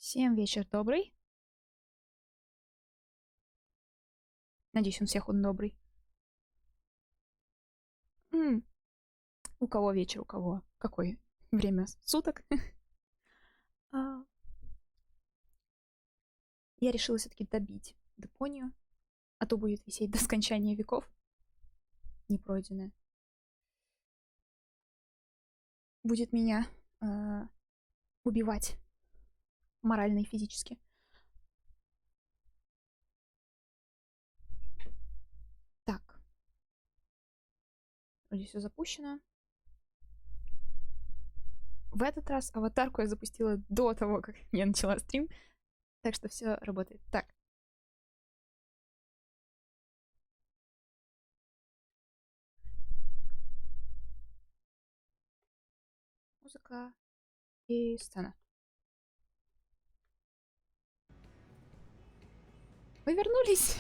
Всем вечер добрый. Надеюсь, он добрый. У кого вечер, у кого какое время суток. Я решила все-таки добить Депонию, а то будет висеть до скончания веков. Непройденная. Будет меня убивать морально и физически. Так. Вроде все запущено. В этот раз аватарку я запустила до того, как я начала стрим. Так что все работает. Так. Музыка и сцена. Мы вернулись.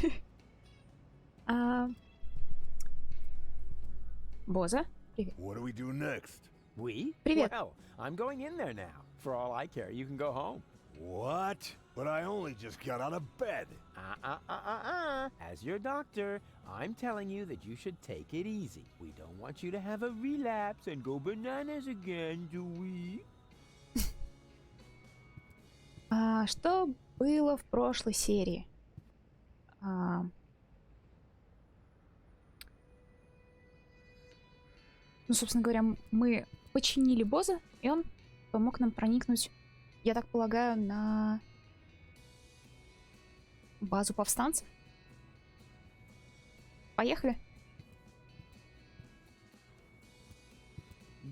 Боза, привет. What do we do next? We? Привет. Well, I'm going in there now. For all I care, you can go home. What? But I only just got out of bed. As your doctor, I'm telling you that you should take it easy. We don't want you to have a relapse and go bananas again, do we? Что было в прошлой серии? Ну, собственно говоря, мы починили Боза, и он помог нам проникнуть, я так полагаю, на базу повстанцев. Поехали.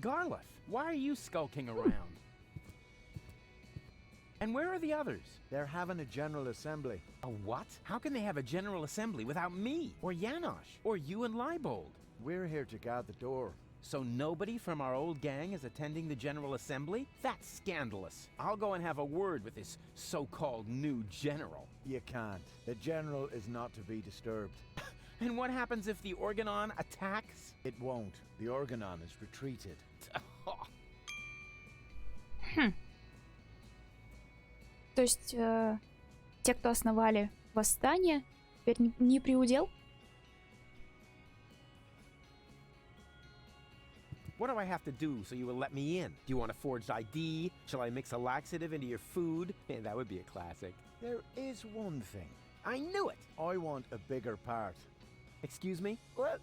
Garloth, why are you skulking around? And where are the others? They're having a general assembly. A what? How can they have a general assembly without me, or Janosch, or you and Leibold? We're here to guard the door. So nobody from our old gang is attending the General Assembly? That's scandalous. I'll go and have a word with this so-called new general. You can't. The general is not to be disturbed. And what happens if the Organon attacks? It won't. The Organon is retreated. То есть те, кто основали восстание, теперь не при удел? What do I have to do so you will let me in? Do you want a forged ID? Shall I mix a laxative into your food? Man, that would be a classic. There is one thing. I knew it! I want a bigger part. Excuse me? Well,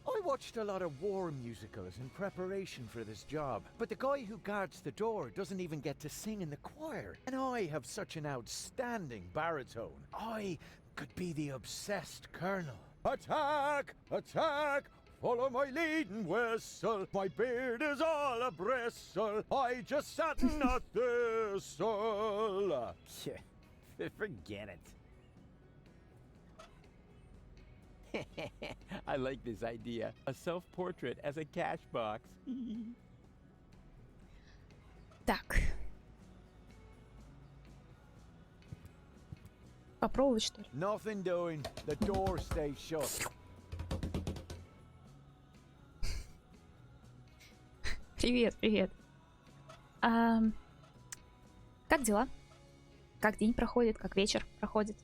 I watched a lot of war musicals in preparation for this job, but the guy who guards the door doesn't even get to sing in the choir. And I have such an outstanding baritone. I could be the obsessed colonel. Attack! Attack! Follow my leading whistle. My beard is all a bristle. I just sat in a thistle. Forget it. I like this idea. A self-portrait as a cash box. Так. Попробовать, что ли? Nothing doing. The door stays shut. Привет, привет. Как дела? Как день проходит, как вечер проходит?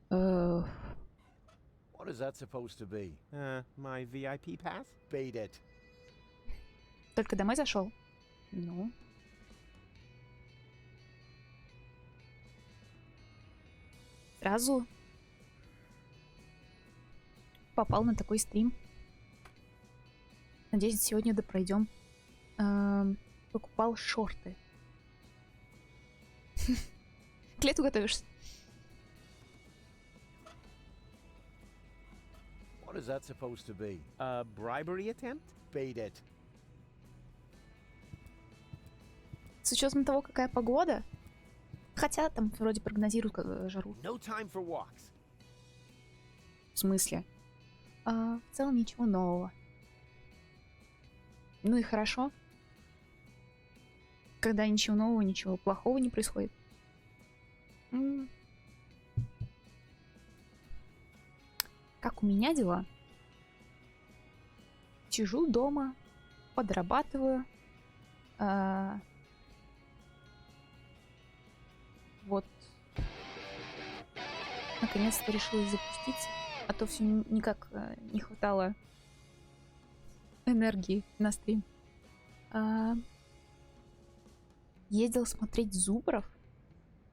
What is that supposed to be? My VIP pass? Beat it. Только домой зашел? Ну. Сразу попал на такой стрим. Надеюсь, сегодня допройдем. Покупал шорты. К лету готовишься? What is that supposed to be? A bribery attempt? Beat it. С учетом того, какая погода. Хотя там вроде прогнозируют жару. No time for walks. В смысле? В целом ничего нового. Ну и хорошо. Когда ничего нового, ничего плохого не происходит. Как у меня дела? Сижу дома, подрабатываю. наконец-то решилась запуститься, а то все никак не хватало энергии на стрим. Ездил смотреть зубров?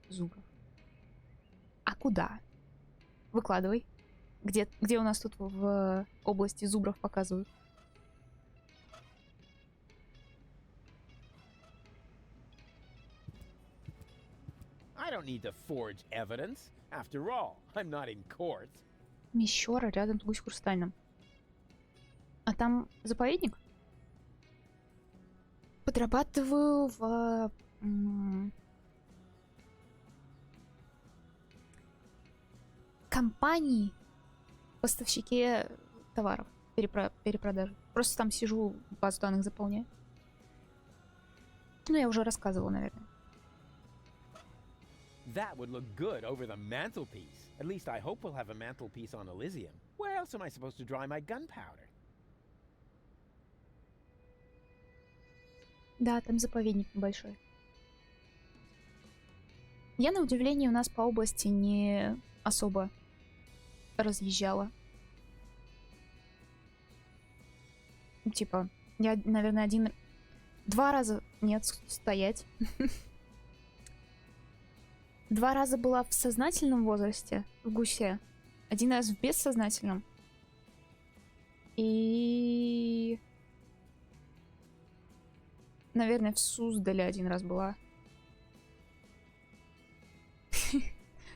Зубров. А куда? Выкладывай. Где у нас тут в области зубров показывают? I don't need to forge evidence. After all, I'm not in court. Мещера рядом с гусь хрустальным. А там заповедник? Подрабатываю в компании поставщике товаров, перепродажи. Просто там сижу, базу данных заполняю. Ну, я уже рассказывала, наверное. That would look good over the mantelpiece. At least I hope we'll have a mantelpiece on Elysium. Where else am I supposed to dry my gunpowder? Да, там заповедник небольшой. Я, на удивление, у нас по области не особо разъезжала. Типа, я, наверное, два раза... Нет, стоять. 2 раза была в сознательном возрасте, в гусе. 1 раз в бессознательном. И... Наверное, в Суздале 1 раз была.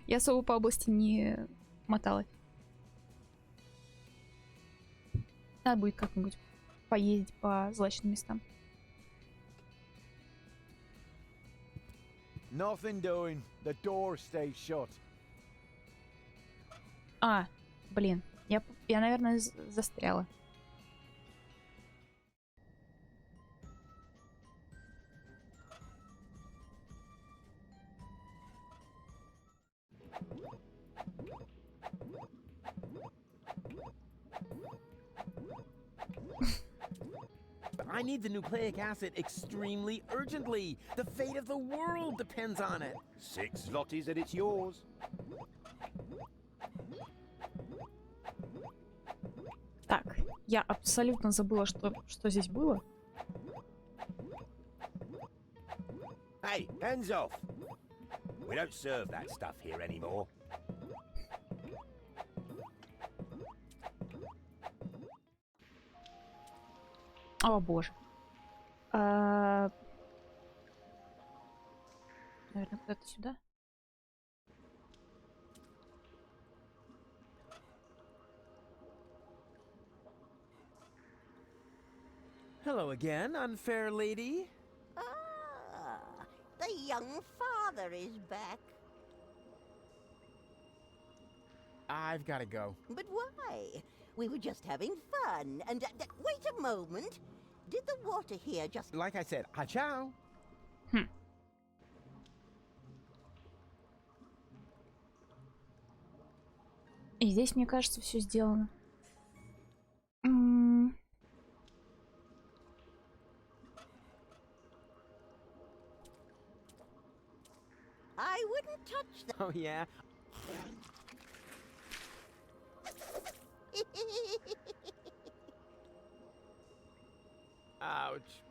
Я особо по области не моталась. Надо будет как-нибудь поездить по злачным местам. Nothing doing. The door stays shut. А, блин. Я наверное, застряла. I need the nucleic acid extremely urgently. The fate of the world depends on it. 6 zlotys and it's yours. Так, я абсолютно забыла, что здесь было. Hey, hands off. We don't serve that stuff here anymore. О, боже. Наверное, куда-то сюда. Hello again, unfair lady. Ah, the young father is back. I've got to go. But why? We were just having fun. And wait a moment. Did the water here just... Like I said, ciao. И здесь, мне кажется, все сделано. I wouldn't touch that. Oh, yeah? Ouch.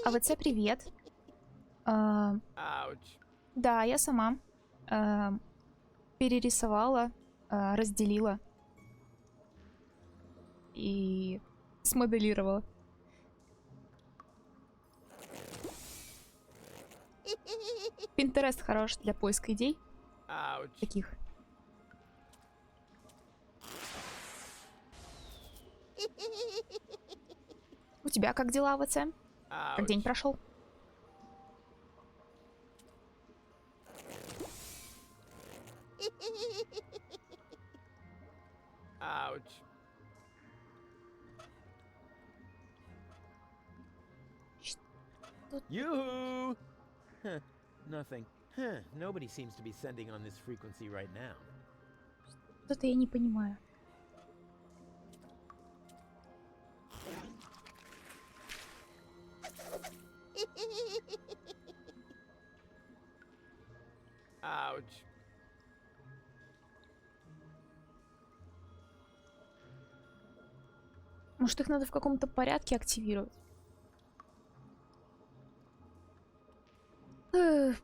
АВЦ, привет. Ouch. Да, я сама перерисовала, разделила и смоделировала. Пинтерест хорош для поиска идей Ouch. таких. У тебя как дела, АВЦ? Как день Ouch. прошел? Ouch. Yoo-hoo! Huh, nothing. Huh, nobody seems to be sending on this frequency right now. Что-то я не понимаю. Ouch. Может, их надо в каком-то порядке активировать? Эх.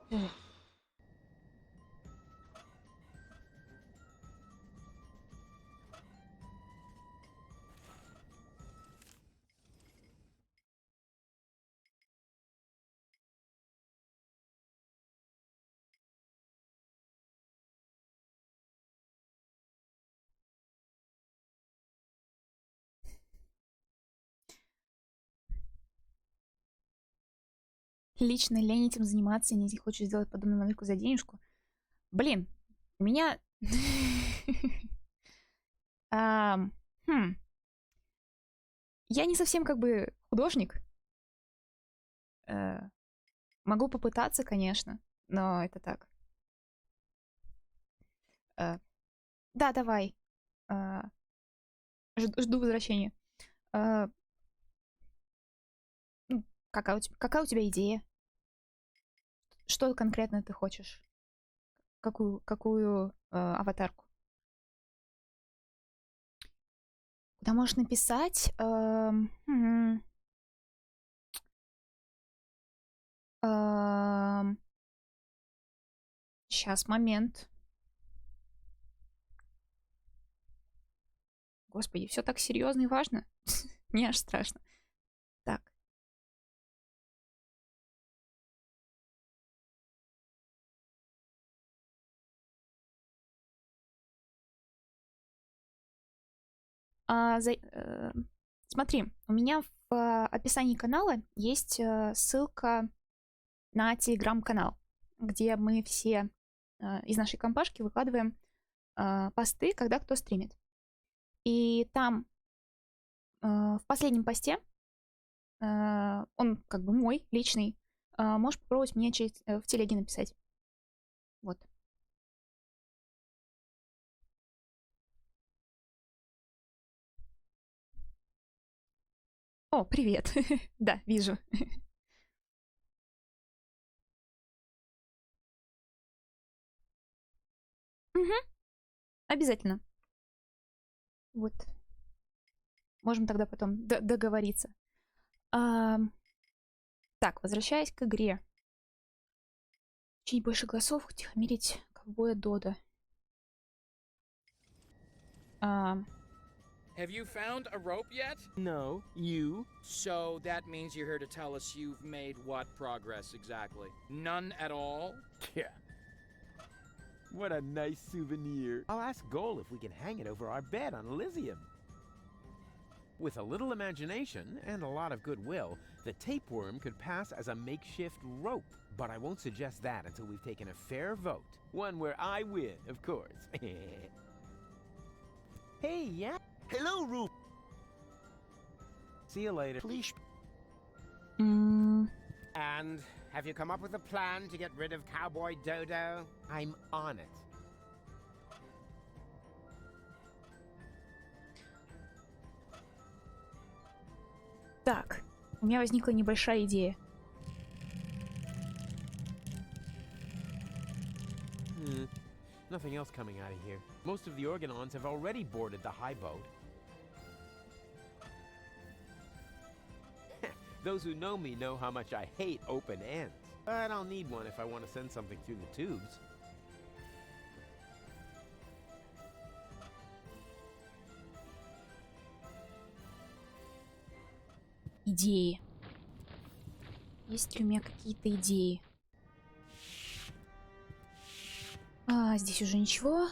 Лично лень этим заниматься, не хочешь сделать подобную модельку за денежку. Блин, у меня... Я не совсем как бы художник. Могу попытаться, конечно, но это так. Да, давай. Жду возвращения. Какая у тебя идея? Что конкретно ты хочешь? Какую аватарку? Куда можешь написать? Сейчас, момент. Господи, все так серьезно и важно. Мне аж страшно. Так. Смотри, у меня в описании канала есть ссылка на телеграм-канал, где мы все из нашей компашки выкладываем посты, когда кто стримит. И там в последнем посте, он как бы мой, личный, можешь попробовать мне в телеге написать. Вот. О, привет. Да, вижу. Угу, обязательно. Вот. Можем тогда потом договориться. Так, возвращаясь к игре. Чуть больше голосов, утихомирить ковбоя Дода. Have you found a rope yet? No, you? So that means you're here to tell us you've made what progress exactly? None at all? Yeah. What a nice souvenir. I'll ask Goal if we can hang it over our bed on Elysium. With a little imagination and a lot of goodwill, the tapeworm could pass as a makeshift rope. But I won't suggest that until we've taken a fair vote. One where I win, of course. Hey, yeah? Hello, Roo. See you later. Please. Mm. And have you come up with a plan to get rid of Cowboy Dodo? I'm on it. Так, у меня возникла небольшая идея. Nothing else coming out of here. Most of the Organons have already boarded the high boat. Those who know me know how much I hate open ends. But I'll need one if I want to send something through the tubes. Идеи. Есть ли у меня какие-то идеи? Здесь уже ничего.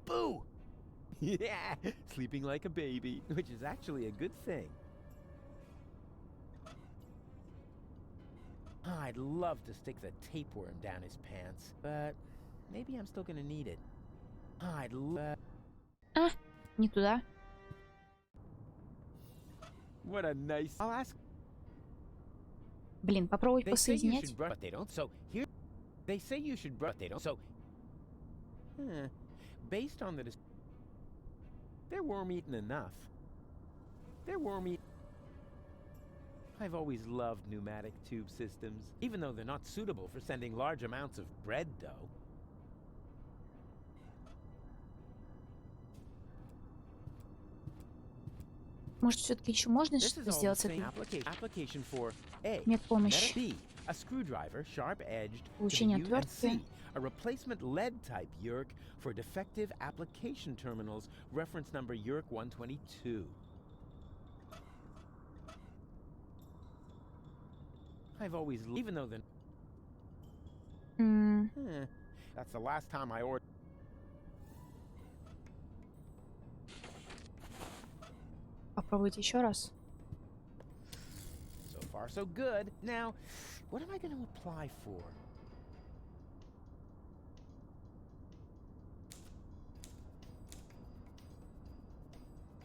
Boo! Yeah, sleeping like a baby, which is actually a good thing. I'd love to stick the tapeworm down his pants, but maybe I'm still gonna need it. I'd love... Не туда. What a nice... I'll ask... Блин, попробовать They say you посоединять. should brush, but they don't, so here... They say you should brush, but they don't, so... Based on the... They're worm-eaten enough. They're worm-eaten. I've always loved pneumatic tube systems, even though they're not suitable for sending large amounts of bread dough. Может, все-таки еще можно This что-то is all the сделать с same этой application for A. медпомощью? B. A screwdriver, sharp-edged, to the Получение U, and отвертки. C. A replacement lead-type YURK for defective application terminals, reference number YURK 122. I've always, even though the... That's the last time I ordered. Попробуйте еще раз. So far, so good. Now, what am I going to apply for?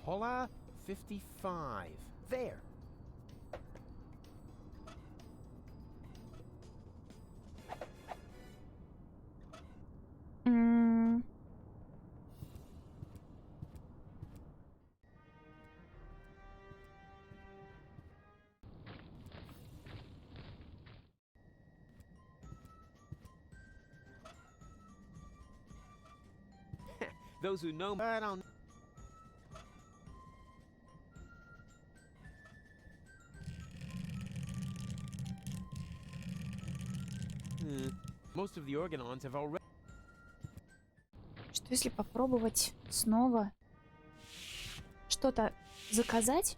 Hola 55. There. М, Those who know, I don't. Most of the organons have already. Что если попробовать снова что-то заказать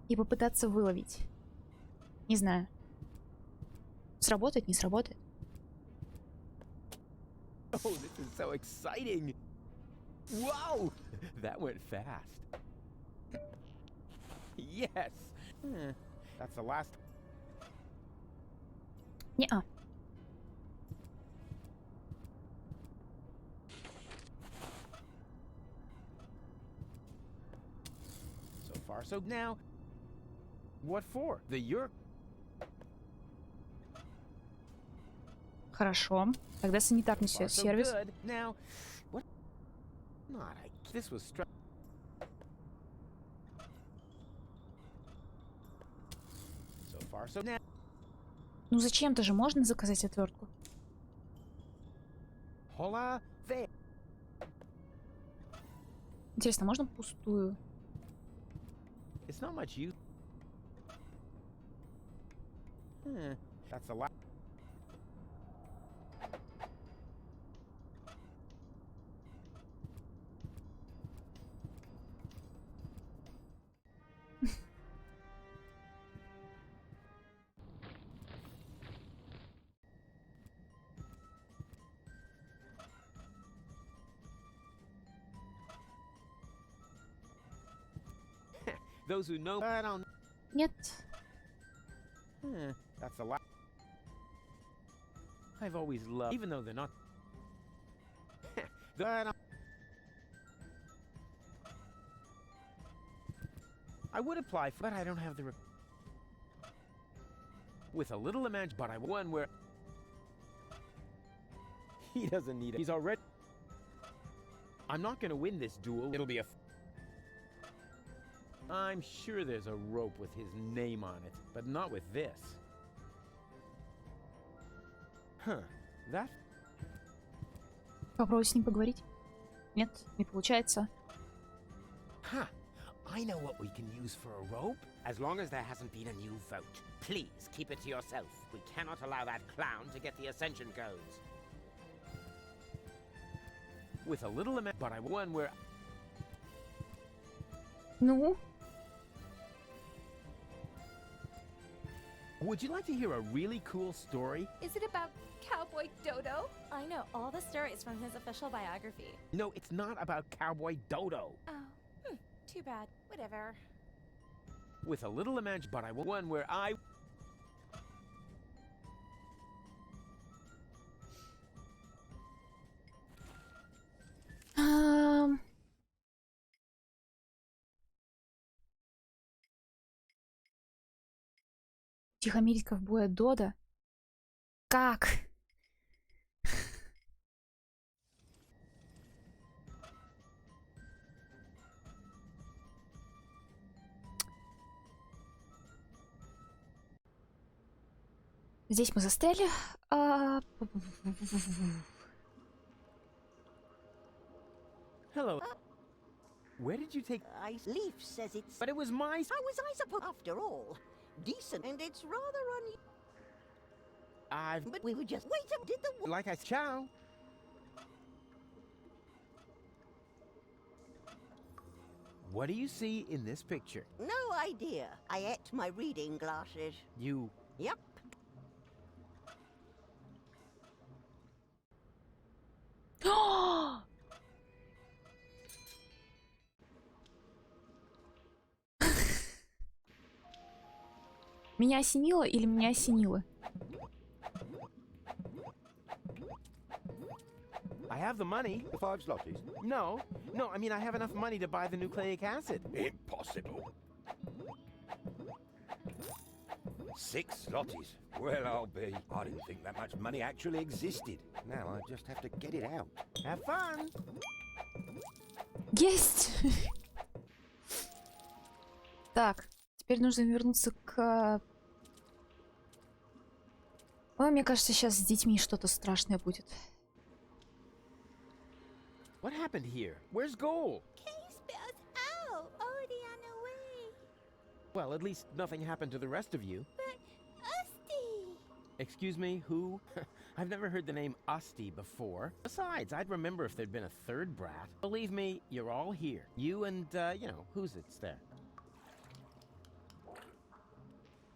и попытаться выловить? Не знаю. Сработает, не сработает. Oh, this is so exciting! Wow! That went fast. Yes! That's the last. Не-а. So far, so now. What for? The YURK. Хорошо. Тогда санитарный Far, so сервис. good. Now, what? Not. This was So far, so now. Ну зачем-то же можно заказать отвертку. Hola there. Интересно, можно пустую? It's not much use. That's a lot. Those who know, I don't. Нет. That's a lot. I've always loved, even though they're not. I don't. I would apply for, but I don't have the. With a little imagine, but I one where he doesn't need it. He's already. I'm not gonna win this duel. It'll be a. I'm sure there's a rope with his name on it, but not with this. Huh. That. Попробуй с ним поговорить. Нет, не получается. Huh. I know what we can use for a rope. As long as there hasn't been a new vote. Please keep it to yourself. We cannot allow that clown to get the ascension codes. With a little but I one where. Ну? Would you like to hear a really cool story? Is it about Cowboy Dodo? I know all the stories from his official biography. No, it's not about Cowboy Dodo. Oh, too bad. Whatever. With a little but I one where I. Утихомирить ковбоя Дода? Как? Здесь мы застряли. Hello. Where did you take... Leaf says it's... But it was my... How was I supposed... After all, decent, and it's rather But we were just... Wait a... Did the... Like I... Ciao. What do you see in this picture? No idea. I ate my reading glasses. You... Yep. Меня осенило или меня осенило? I have the money. The 5 zlotys? No, I mean I have enough money to buy the nucleic acid. Impossible. 6 zlotys? Well, I'll be. I didn't think that much money actually existed. Now I just have to get it out. Have fun. Есть! Так, теперь нужно вернуться к... Ой, мне кажется, сейчас с детьми что-то страшное будет. What happened here? Where's Goal? Case spells out. Already on the way. Well, at least nothing happened to the rest of you. But Usty. Excuse me, who? I've never heard the name Usty before. Besides, I'd remember if there'd been a third brat. Believe me, you're all here. You and, you know, who's it's there?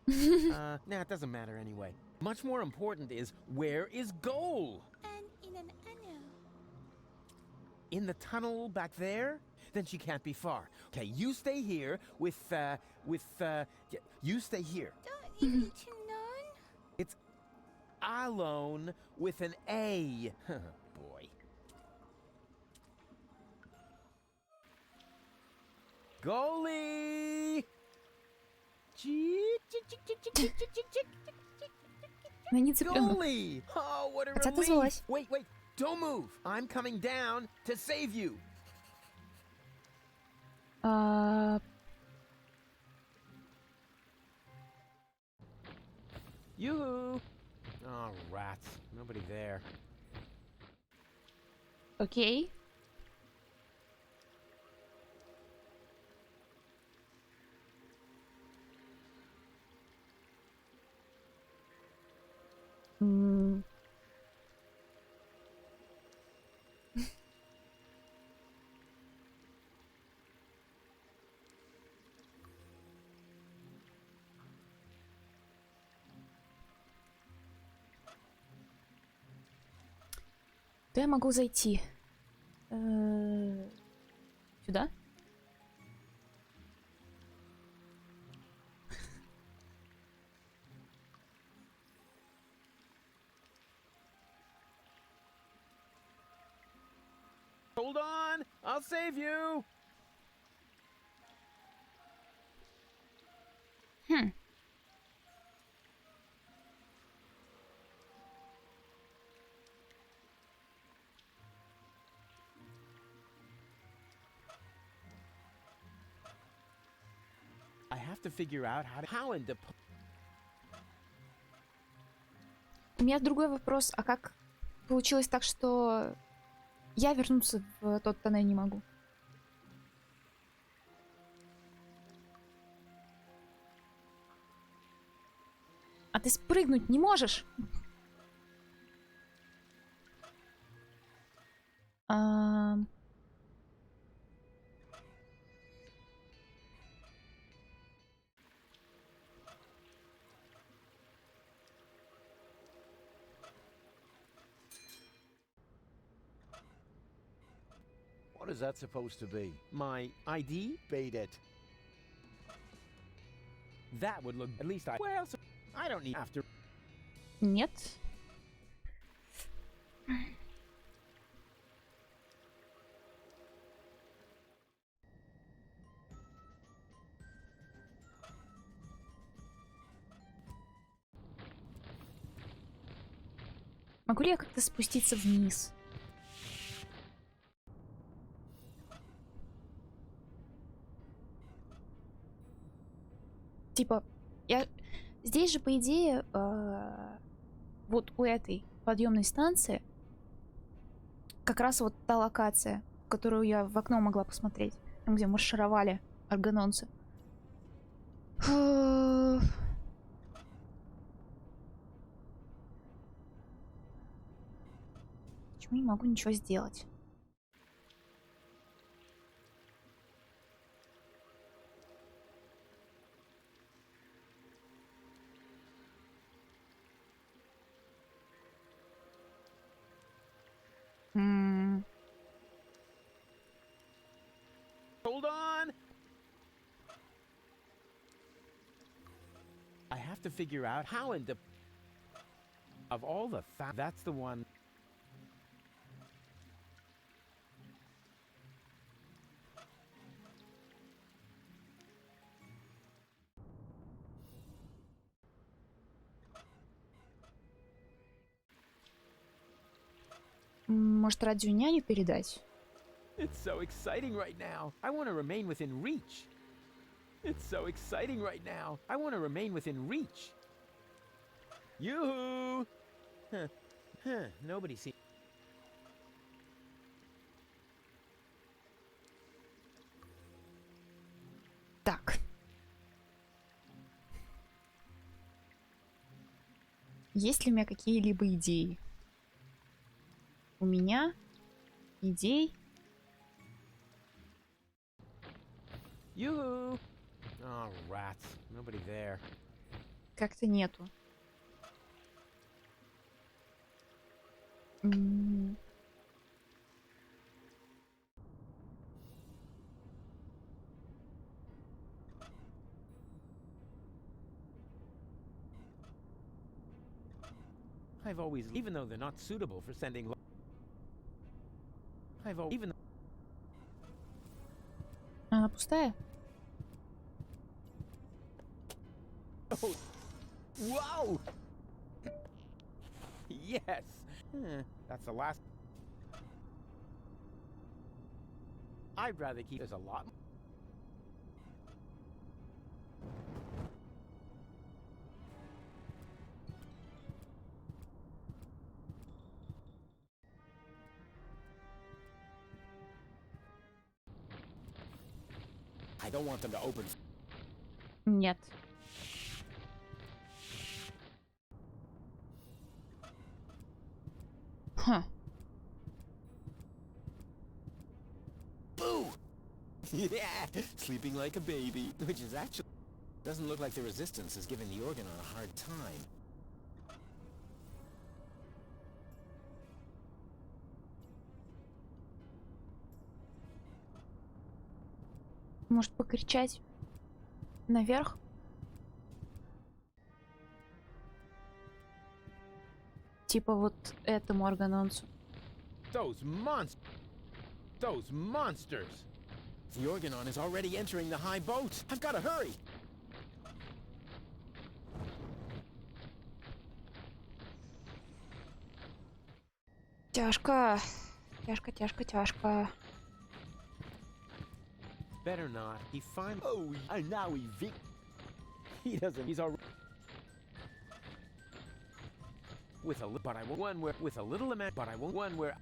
Nah, it doesn't matter anyway. Much more important is, where is Goal? And in an anno. In the tunnel back there? Then she can't be far. Okay, you stay here with, you stay here. Don't you need to know? It's alone with an A. Boy. Goalie! Но не цыпленок. Goalie! Oh, what a Хотя relief! отозвалась. Wait, don't move. I'm coming down to save you. Yoo-hoo! Oh, rats. Nobody there. Окей. То я могу зайти сюда? Hold on! I'll save you! I have to figure out how in Deponia. У меня другой вопрос. А как получилось так, что я вернуться в тот тоннель не могу? А ты спрыгнуть не можешь? What is that supposed to be? My ID? Beat it. That would look... At least I... Well, so I don't need... After... Нет. Могу ли я как-то спуститься вниз? Типа, я... Здесь же, по идее, вот у этой подъемной станции как раз вот та локация, которую я в окно могла посмотреть, там, где маршировали аргононцы. Почему не могу ничего сделать? Hold on! I have to figure out how in the... Of all the that's the one... Может, радио няню передать? It's so exciting right now. I want to remain within reach. It's so exciting right now. I want to remain within reach. Yoo-hoo! Huh. Nobody see. Так. Есть ли у меня какие-либо идеи? У меня идей... Yoo-hoo! Oh, rats. Nobody there. как-то нету. I've always, even though they're not suitable for sending. Even. Она пустая? Oh, wow! Yes. That's the last. I'd rather keep. There's a lot. I don't want them to open. Нет. Ха. Boo! Yeah, sleeping like a baby. Which is actually... Doesn't look like the Resistance is giving the Organon a hard time. Может покричать наверх? Типа вот этому органонцу. Those monsters! The Organon is already entering the high boat. I've got to hurry. Тяжко. Тяжко, тяжко, тяжко. Better not. He finally. Oh, and now He doesn't. He's already. But I want one where with a little amount. But I want one where.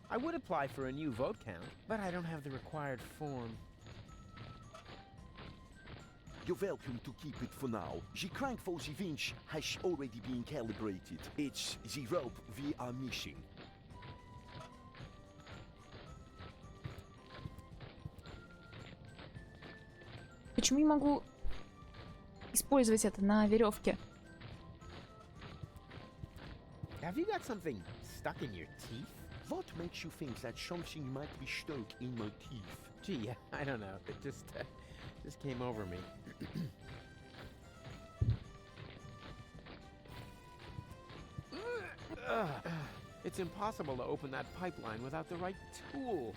I would apply for a new vote count, but I don't have the required form. You're welcome to keep it for now. The crank for the winch has already been calibrated. It's the rope we are missing. Почему не могу использовать это на веревке? Have you got something stuck in your teeth? What makes you think that something might be stuck in my teeth? Gee, I don't know. It just came over me. It's impossible to open that pipeline without the right tool.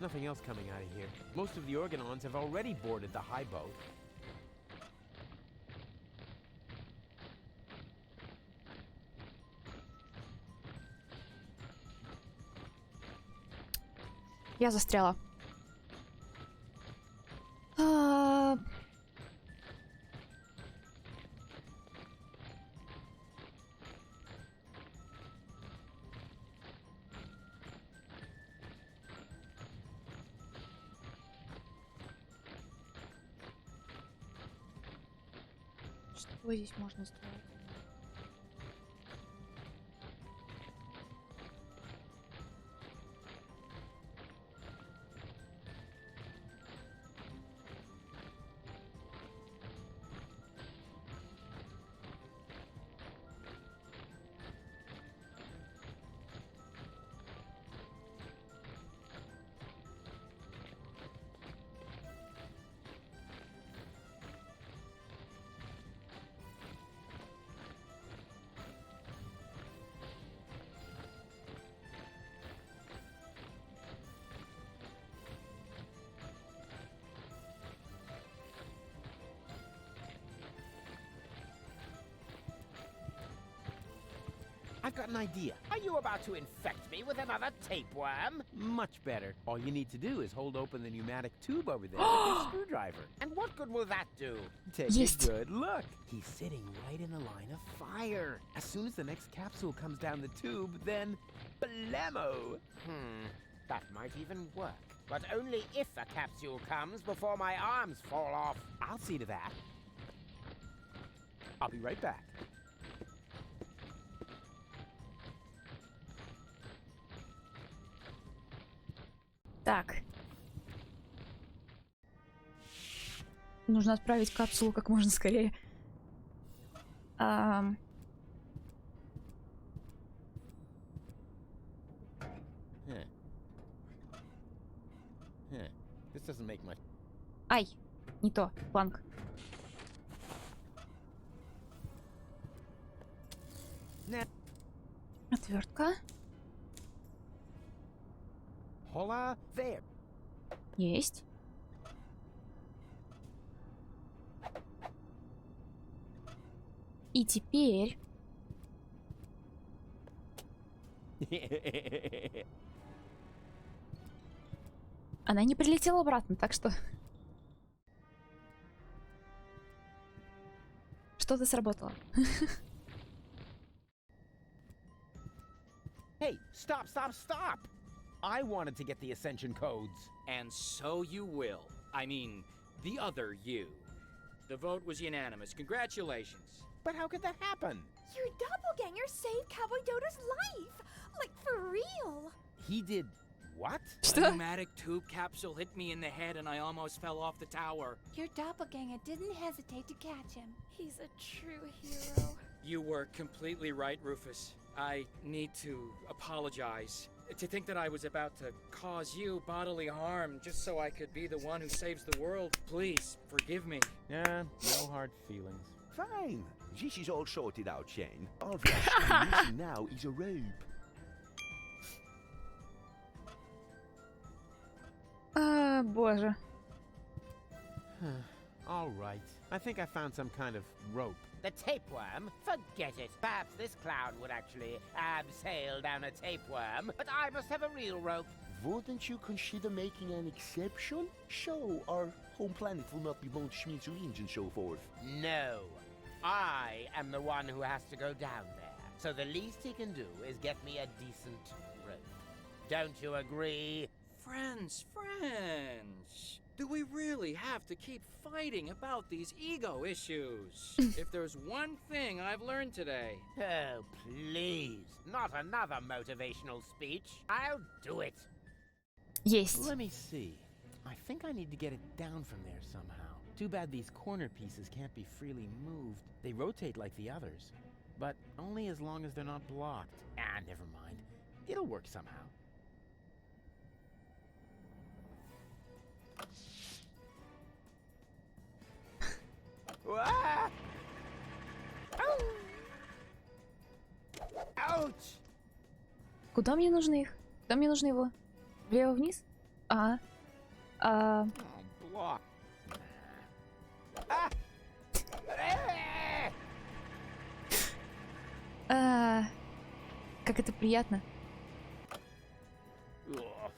Nothing else coming out of here. Most of the Organons have already boarded the high boat. Я застряла. А, Что здесь можно сделать? I've got an idea. Are you about to infect me with another tapeworm? Much better. All you need to do is hold open the pneumatic tube over there with your screwdriver. And what good will that do? Take Есть. a good look. He's sitting right in a line of fire. As soon as the next capsule comes down the tube, then blammo! That might even work. But only if a capsule comes before my arms fall off. I'll see to that. I'll be right back. Так. Нужно отправить капсулу как можно скорее. This doesn't make much. Ай, не то, планк. Отвертка. Hola there. Есть. И теперь... Она не прилетела обратно, так что... Что-то сработало. Hey, stop, stop, stop! I wanted to get the Ascension codes. And so you will. I mean, the other you. The vote was unanimous. Congratulations. But how could that happen? Your doppelganger saved Cowboy Dodo's life! Like, for real! He did what? A pneumatic tube capsule hit me in the head and I almost fell off the tower. Your doppelganger didn't hesitate to catch him. He's a true hero. You were completely right, Rufus. I need to apologize. To think that I was about to cause you bodily harm just so I could be the one who saves the world. Please, forgive me. Yeah, no hard feelings. Fine. This is all sorted out, Shane. All we are missing now is a rope. Боже. All right. I think I found some kind of rope. The tapeworm? Forget it. Perhaps this clown would actually abseil down a tapeworm, but I must have a real rope. Wouldn't you consider making an exception? So our home planet will not be blown to smithereens and so forth. No. I am the one who has to go down there. So the least he can do is get me a decent rope. Don't you agree? Friends. Do we really have to keep fighting about these ego issues? If there's one thing I've learned today... Oh, please. Not another motivational speech. I'll do it. Есть. Let me see. I think I need to get it down from there somehow. Too bad these corner pieces can't be freely moved. They rotate like the others, but only as long as they're not blocked. Ah, never mind. It'll work somehow. Ah! Ouch! Куда мне нужны их? Куда мне нужны его? Влево-вниз? Ага. Oh, block. Ah! Как это приятно. Ugh.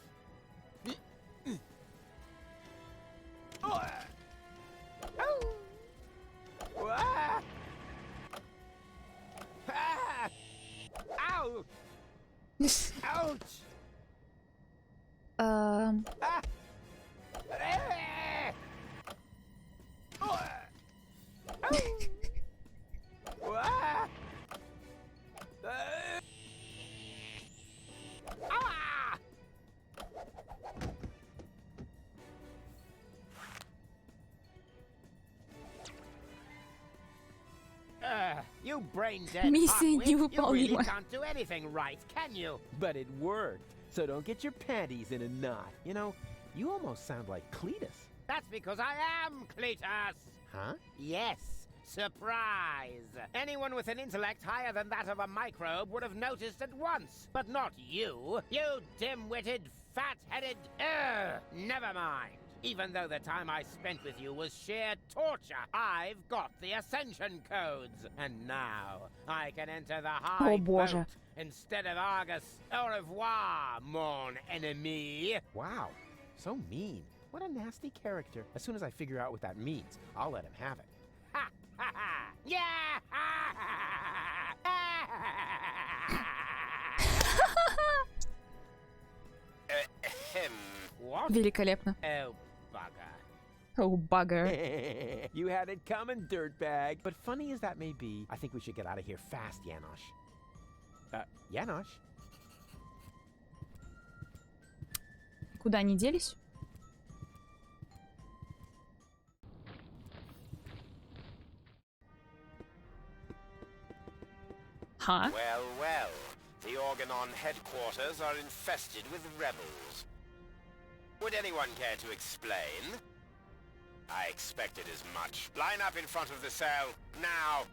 You brain-dead Миссия hotwit, you really невыполнима. can't do anything right, can you? But it worked. So don't get your panties in a knot. You know, you almost sound like Cletus. That's because I am Cletus! Huh? Yes, surprise! Anyone with an intellect higher than that of a microbe would have noticed at once, but not you! You dim-witted, fat-headed... Never mind. Even though the time I spent with you was sheer torture, I've got the Ascension codes, and now I can enter the High Боже. Boat instead of Argus. Au revoir, mon ennemi! Wow, so mean. What a nasty character. As soon as I figure out what that means, I'll let him have it. Ha ha ha! Yeah! Ha ha ha! What? Великолепно. Oh, bugger. Oh, bugger. You had it coming, dirtbag. But funny as that may be, I think we should get out of here fast, Janosch. Janosch? Куда они делись? Huh? Well, well. The Organon headquarters are infested with rebels. Would anyone care to explain? I expected as much. Line up in front of the cell, now!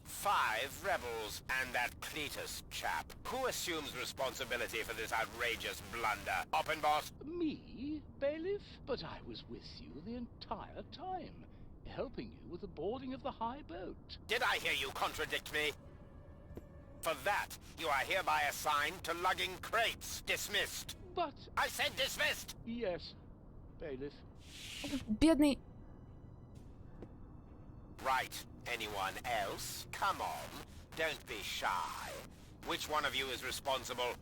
Five rebels and that Cletus chap. Who assumes responsibility for this outrageous blunder? Oppenbot? Me, Bailiff? But I was with you the entire time, helping you with the boarding of the high boat. Did I hear you contradict me? For that, you are hereby assigned to lugging crates. Dismissed. But... I said dismissed! Yes, Bailiff. Бедный. Right. Anyone else? Come on. Don't be shy. Which one of you is responsible?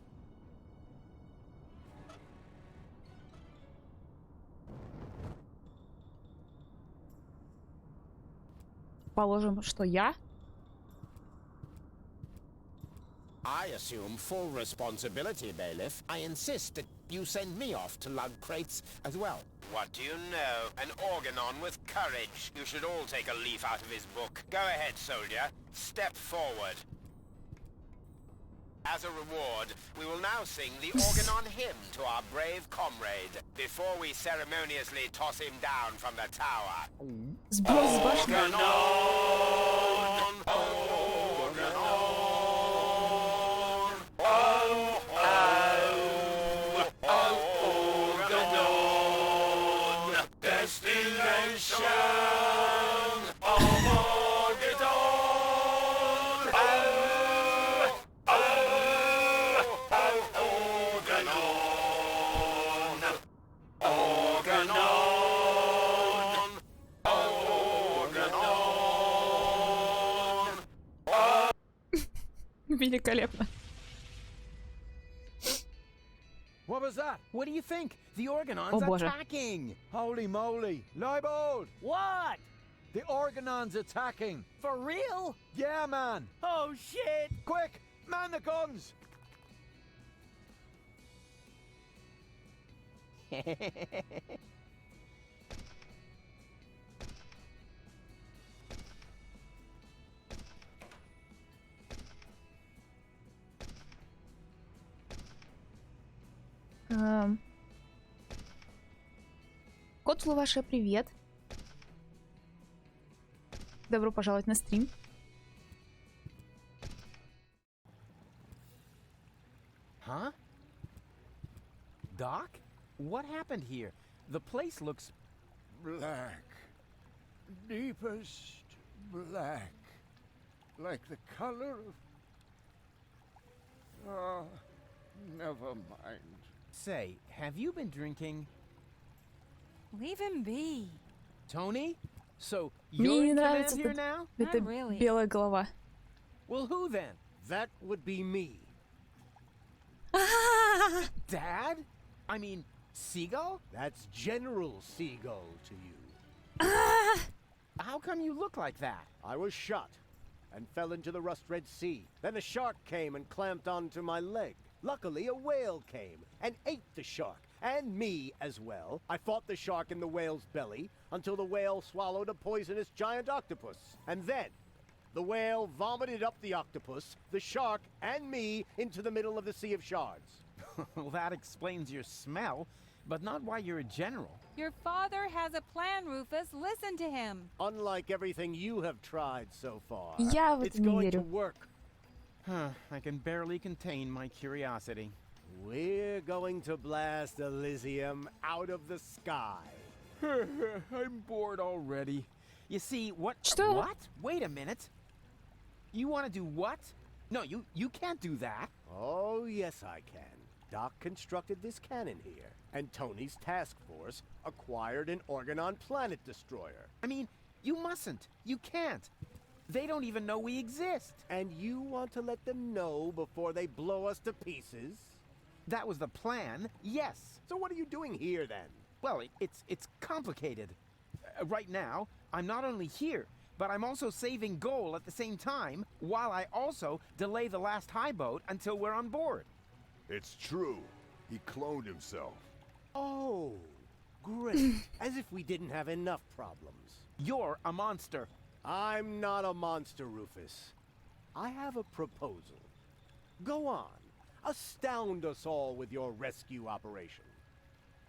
Положим, что я. I assume full responsibility, Bailiff. I insist that you send me off to lug crates as well. What do you know? An Organon with courage. You should all take a leaf out of his book. Go ahead, soldier. Step forward. As a reward, we will now sing the Organon hymn to our brave comrade, before we ceremoniously toss him down from the tower. Сброс с башни. Organon! Великолепно. What was that? What do you think? The Organons О, боже. attacking! Holy moly. Leibold! What? The Organon's attacking. For real? Yeah, man. Oh, shit! Quick, man the guns. Кот Луваша, привет. Добро пожаловать на стрим. Huh? Doc? What happened here? The place looks... Black. Deepest black. Like the color of... Oh, no Never mind. Say, have you been drinking? Leave him be. Tony? So Мне you're не in command нравится here now? эта Not really. белая голова. Well, who then? That would be me. Dad? I mean, Seagull? That's General Seagull to you. How come you look like that? I was shot and fell into the rust-red sea. Then a shark came and clamped onto my leg. Luckily, a whale came and ate the shark, and me as well. I fought the shark in the whale's belly until the whale swallowed a poisonous giant octopus. And then, the whale vomited up the octopus, the shark, and me into the middle of the Sea of Shards. Well, that explains your smell, but not why you're a general. Your father has a plan, Rufus. Listen to him. Unlike everything you have tried so far, Я в it's это не going to верю. work. I can barely contain my curiosity. We're going to blast Elysium out of the sky. I'm bored already. You see, what? Что? What? Wait a minute. You want to do what? No, you can't do that. Oh, yes, I can. Doc constructed this cannon here, and Tony's task force acquired an Organon planet destroyer. I mean, you mustn't. You can't. They don't even know we exist. And you want to let them know before they blow us to pieces? That was the plan, yes. So what are you doing here, then? Well, it's complicated. Right now, I'm not only here, but I'm also saving Goal at the same time, while I also delay the last high boat until we're on board. It's true. He cloned himself. Oh, great. As if we didn't have enough problems. You're a monster. I'm not a monster, Rufus. I have a proposal. Go on. Astound us all with your rescue operation.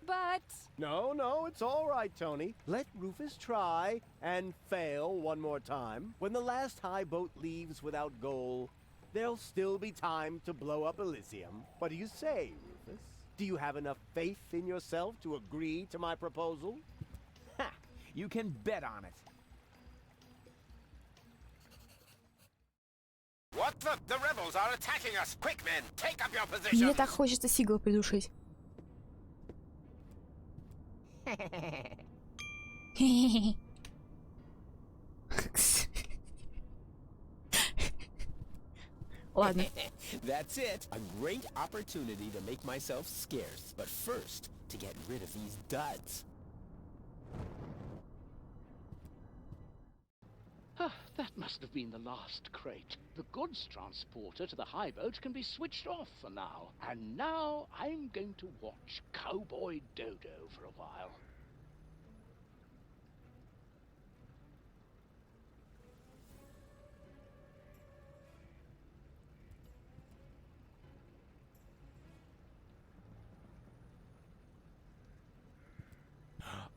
But No, it's all right, Tony. Let Rufus try and fail one more time. When the last high boat leaves without Goal, there'll still be time to blow up Elysium. What do you say, Rufus? Do you have enough faith in yourself to agree to my proposal? Ha! You can bet on it. What the? The rebels are attacking us! Quick, men! Take up your position! Мне так хочется Сигала придушить. Ладно. That's it. A great opportunity to make myself scarce. But first, to get rid of these duds. That must have been the last crate. The goods transporter to the high boat can be switched off for now. And now I'm going to watch Cowboy Dodo for a while.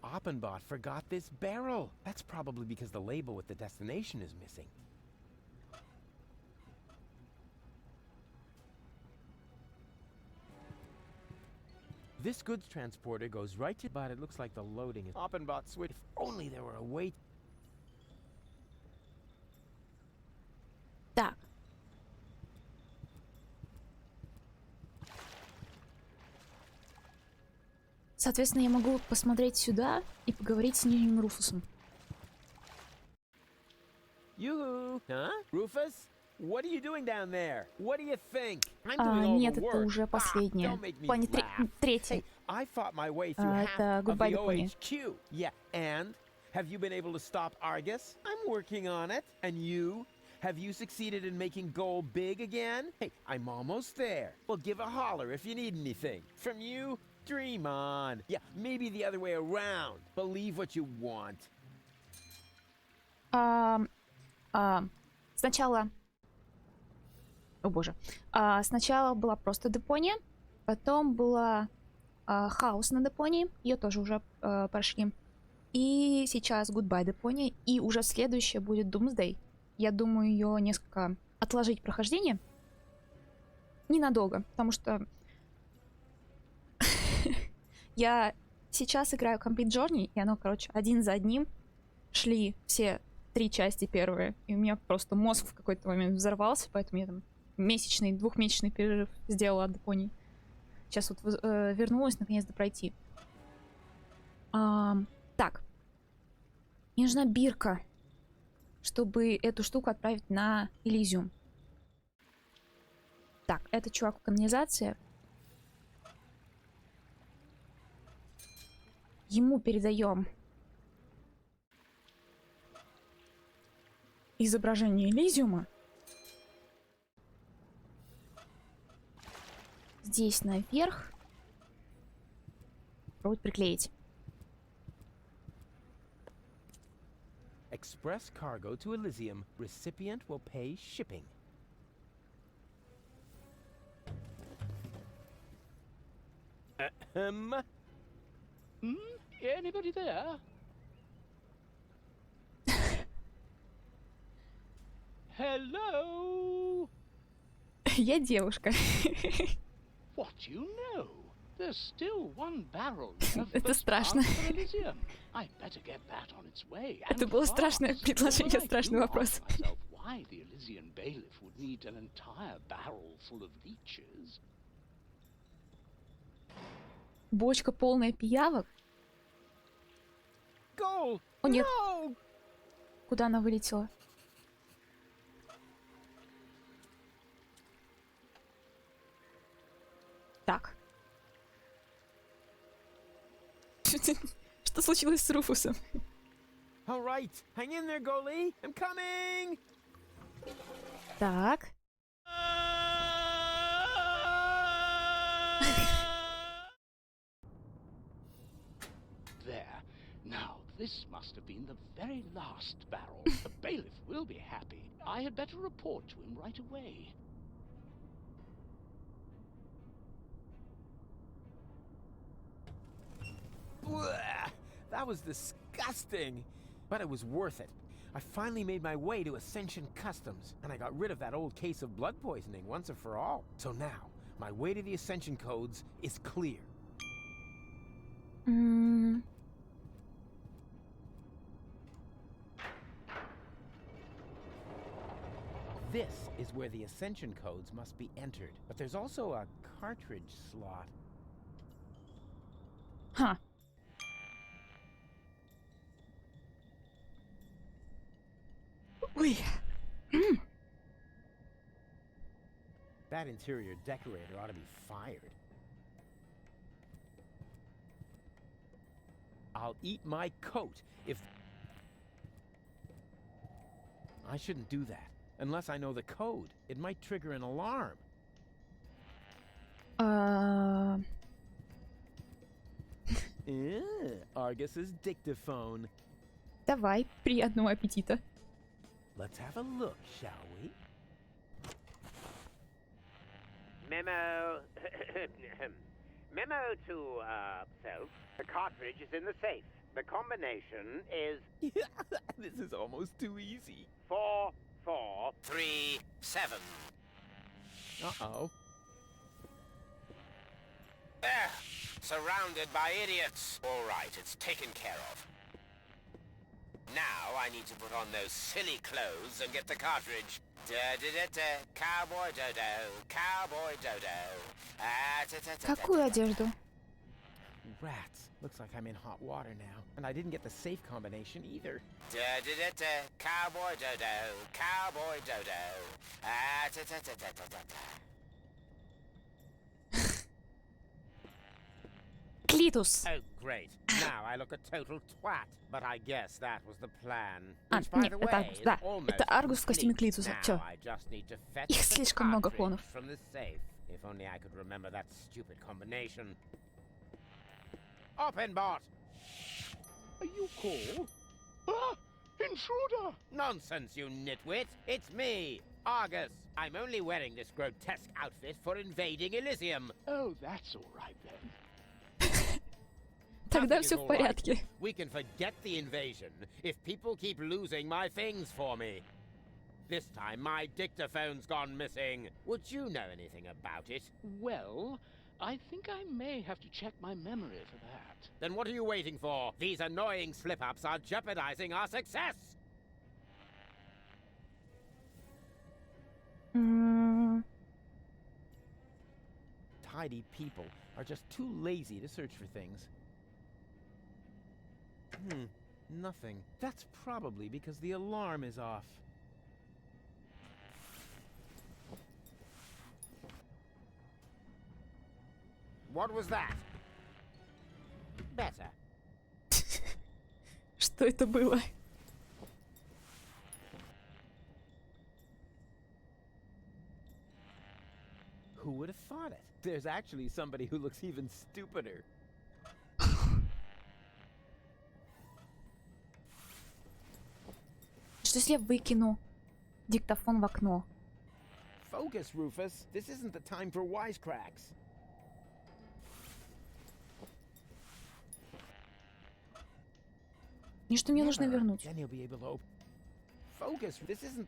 Oppenbot forgot this barrel. That's probably because the label with the destination is missing. This goods transporter goes right to... But it looks like the loading is... Oppenbot switch. If only there were a way... Так. Соответственно, я могу посмотреть сюда и поговорить с Нижним Руфусом. Yoo-hoo! Huh? Rufus? What are you doing down there? What do you think? I'm doing all Нет, the это work. уже последнее. Don't make me Плане laugh. третий. Hey, I fought my way through half Это of Goodbye, the Deponia. OHQ. Yeah, and? Have you been able to stop Argus? I'm working on it. And you? Have you succeeded in making Goal big again? Hey, I'm almost there. Well, give a holler if you need anything. From you, dream on. Yeah, maybe the other way around. Believe what you want. Сначала... О боже. Сначала была просто Депония, потом была Хаос на Депонии, ее тоже уже прошли. И сейчас Goodbye Deponia, и уже следующее будет Doomsday. Я думаю ее несколько отложить прохождение. Ненадолго, потому что я сейчас играю Complete Journey, и оно, короче, один за одним шли все 3 части первые, и у меня просто мозг в какой-то момент взорвался, поэтому я там месячный, 2-месячный перерыв сделала от Депонии. Сейчас вот вернулась наконец-то пройти. Так. Мне нужна бирка, чтобы эту штуку отправить на Элизиум. Так, это чувак в канализации. Ему передаем изображение Элизиума. Здесь наверх. Пробует приклеить. Express cargo to Elysium. Recipient will pay shipping. Anybody there? Hello? Я девушка. What do you know? There's still one barrel left. Это страшно. I better get that on its way. Это было страшное предложение, страшный вопрос. Why the Elysian bailiff would need an entire barrel full of leeches? Бочка полная пиявок. О нет. Куда она вылетела? Так. Что случилось с Руфусом? All right, hang in there, goalie. I'm coming. Так. There. Now, this must have been the very last barrel. The bailiff will be happy. I had better report to him right away. That was disgusting, but it was worth it. I finally made my way to Ascension Customs, and I got rid of that old case of blood poisoning once and for all. So now, my way to the Ascension codes is clear. This is where the Ascension codes must be entered, but there's also a cartridge slot. Huh. Ой. That interior decorator ought to be fired. I'll eat my coat if... I shouldn't do that. Unless I know the code. It might trigger an alarm. Argus's dictaphone. Давай, приятного аппетита. Let's have a look, shall we? Memo. Memo to, self. The cartridge is in the safe. The combination is... This is almost too easy. 4, 4, 3, 7. Uh-oh. There! Surrounded by idiots. All right, it's taken care of. Now I need to put on those silly clothes and get the cartridge. Da-da-da-da, cowboy dodo, cowboy dodo. Какую одежду? Rats. Looks like I'm in hot water now. And I didn't get the safe combination either. Da-da-da-da, cowboy dodo, cowboy dodo. Клитус. Oh, great. Now I look a total twat. But I guess that was the plan. Нет, это Аргус, да. Это Аргус в костюме Клитуса. Всё. Их слишком много клонов. If only I could remember that stupid combination. Open bot! Are you call? Ah! Intruder! Nonsense, you nitwit! It's me, Argus. I'm only wearing this grotesque outfit for invading Elysium. Oh, that's all right then. Тогда все в порядке. We can forget the invasion if people keep losing my things for me. This time my dictaphone's gone missing. Would you know anything about it? Well, I think I may have to check my memory for that. Then what are you waiting for? These annoying slip-ups are jeopardizing our success! tidy people are just too lazy to search for things. Nothing. That's probably because the alarm is off. What was that? Better. Что это было? Who would have thought it? There's actually somebody who looks even stupider. Что если я выкину диктофон в окно? Focus, Rufus. This isn't the time for wisecracks. И что мне нужно вернуть? Then he'll be able to open. Focus. This isn't.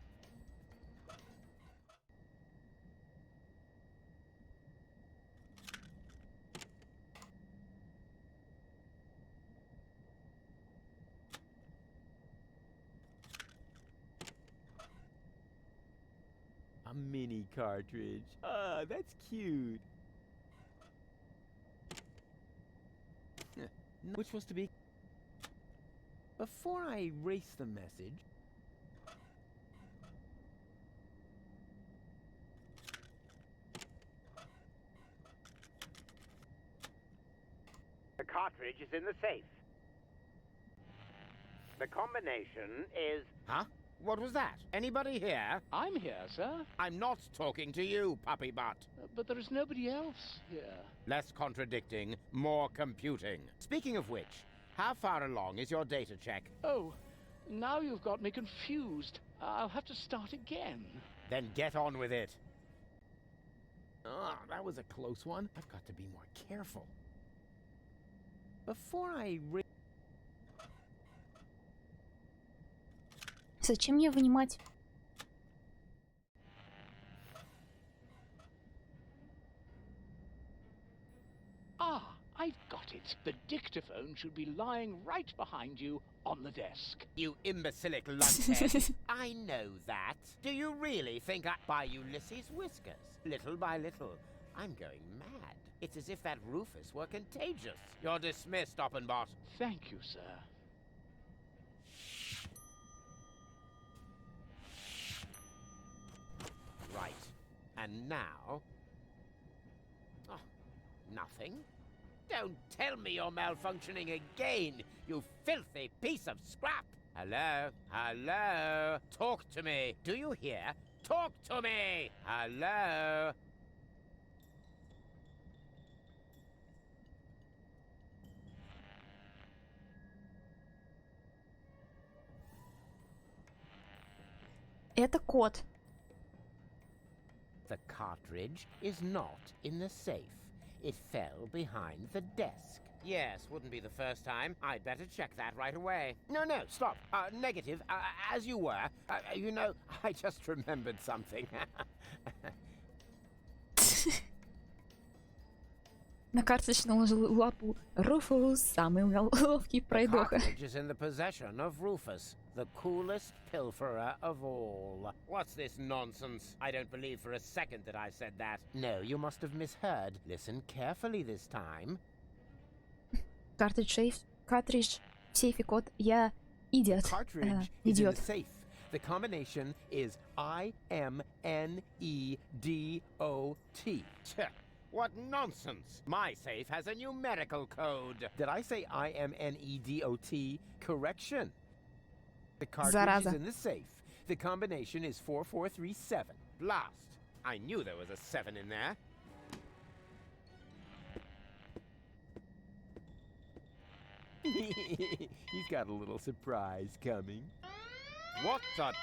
A mini cartridge. Ah, that's cute. Which was to be. Before I erase the message. The cartridge is in the safe. The combination is... Huh? What was that? Anybody here? I'm here, sir. I'm not talking to you, puppy butt. But there is nobody else here. Less contradicting, more computing. Speaking of which, how far along is your data check? Oh, now you've got me confused. I'll have to start again. Then get on with it. Ah, that was a close one. I've got to be more careful. Before I Зачем мне вынимать? Ah, I've got it. The dictaphone should be lying right behind you on the desk. You imbecilic lunkhead. I know that. Do you really think I... By Ulysses' whiskers? Little by little, I'm going mad. It's as if that Rufus were contagious. You're dismissed, Oppenbot. Thank you, sir. Right. And now... Oh, nothing? Don't tell me you're malfunctioning again, you filthy piece of scrap! Hello? Hello? Talk to me! Do you hear? Talk to me! Hello? Это код. The cartridge is not in the safe. It fell behind the desk. Yes, wouldn't be the first time. I'd better check that right away. No, stop. Negative. As you were. You know, I just remembered something. На карточку наложил лапу. Руфус, самый ловкий The пройдоха. cartridge is in the possession of Rufus, the coolest pilferer of all. What's this nonsense? I don't believe for a second that I said that. No, you must have misheard. Listen carefully this time. Картридж в сейфе код. Я идиот. Cartridge is in Идиот. the safe. The combination is IMNEDOT. What nonsense! My safe has a numerical code. Did I say IMNEDOT? Correction. The cartridge Зараза. is in the safe. The combination is 4437. Blast! I knew there was a 7 in there. He's got a little surprise coming. What the...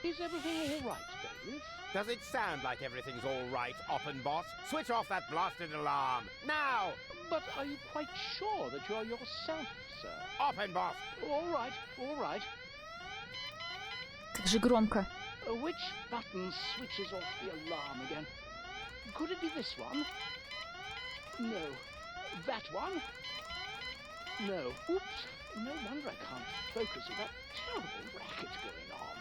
Is everything all right, Bailiff? Does it sound like everything's all right, Oppenbot? Switch off that blasted alarm, now! But are you quite sure that you're yourself, sir? Oppenbot! All right, all right. Как же громко. Which button switches off the alarm again? Could it be this one? No. That one? No. Oops. No wonder I can't focus with that terrible racket going on.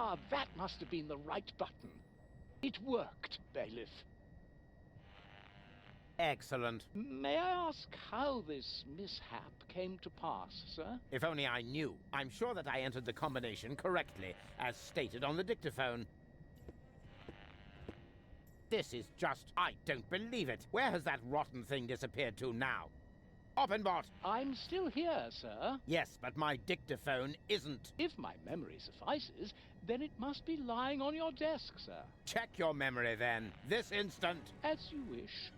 Ah, that must have been the right button. It worked, Bailiff. Excellent. May I ask how this mishap came to pass, sir? If only I knew. I'm sure that I entered the combination correctly, as stated on the dictaphone. This is just... I don't believe it. Where has that rotten thing disappeared to now? Oppenbot! I'm still here, sir. Yes, but my dictaphone isn't. If my memory suffices, then it must be lying on your desk, sir. Check your memory then, this instant. As you wish.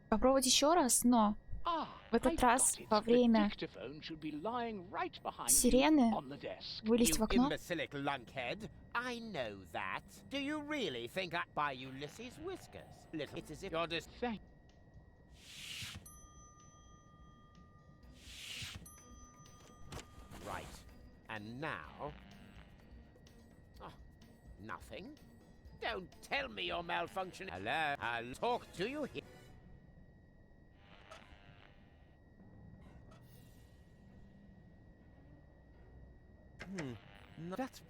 Попробовать еще раз, но в этот раз во время сирены вылезть в окно. Imbecilic lunkhead. I know that. Do you really think I buy Ulysses whiskers? Little, it's as if you're just... Right. And now... Oh, nothing? Don't tell me you're malfunctioning. Hello? I'll talk to you here. That's...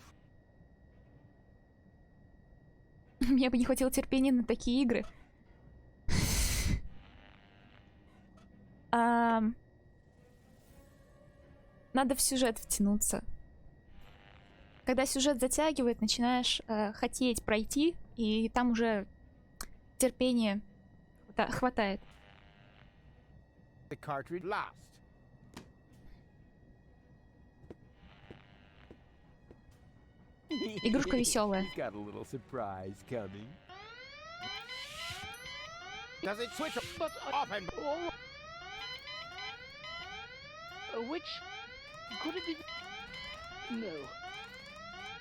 Мне бы не хватило терпения на такие игры. Надо в сюжет втянуться. Когда сюжет затягивает, начинаешь хотеть пройти, и там уже терпения хватает. The cartridge last. Игрушка веселая. Got a little surprise coming. Does it switch off and... Which... Could it be... No.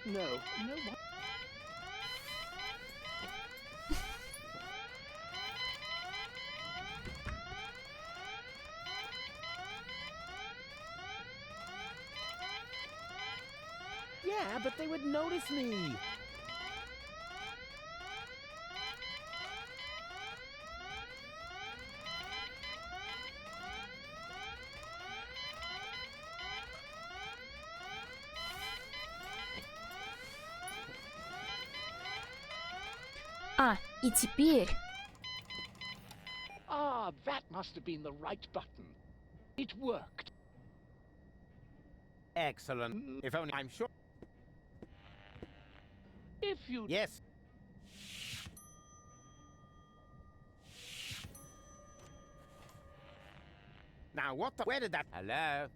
No. No. What? Yeah, but they would notice me. И теперь... Ah, that must have been the right button. It worked. Excellent. If only I'm sure... If you... Yes. Now what the... Where did that... Hello?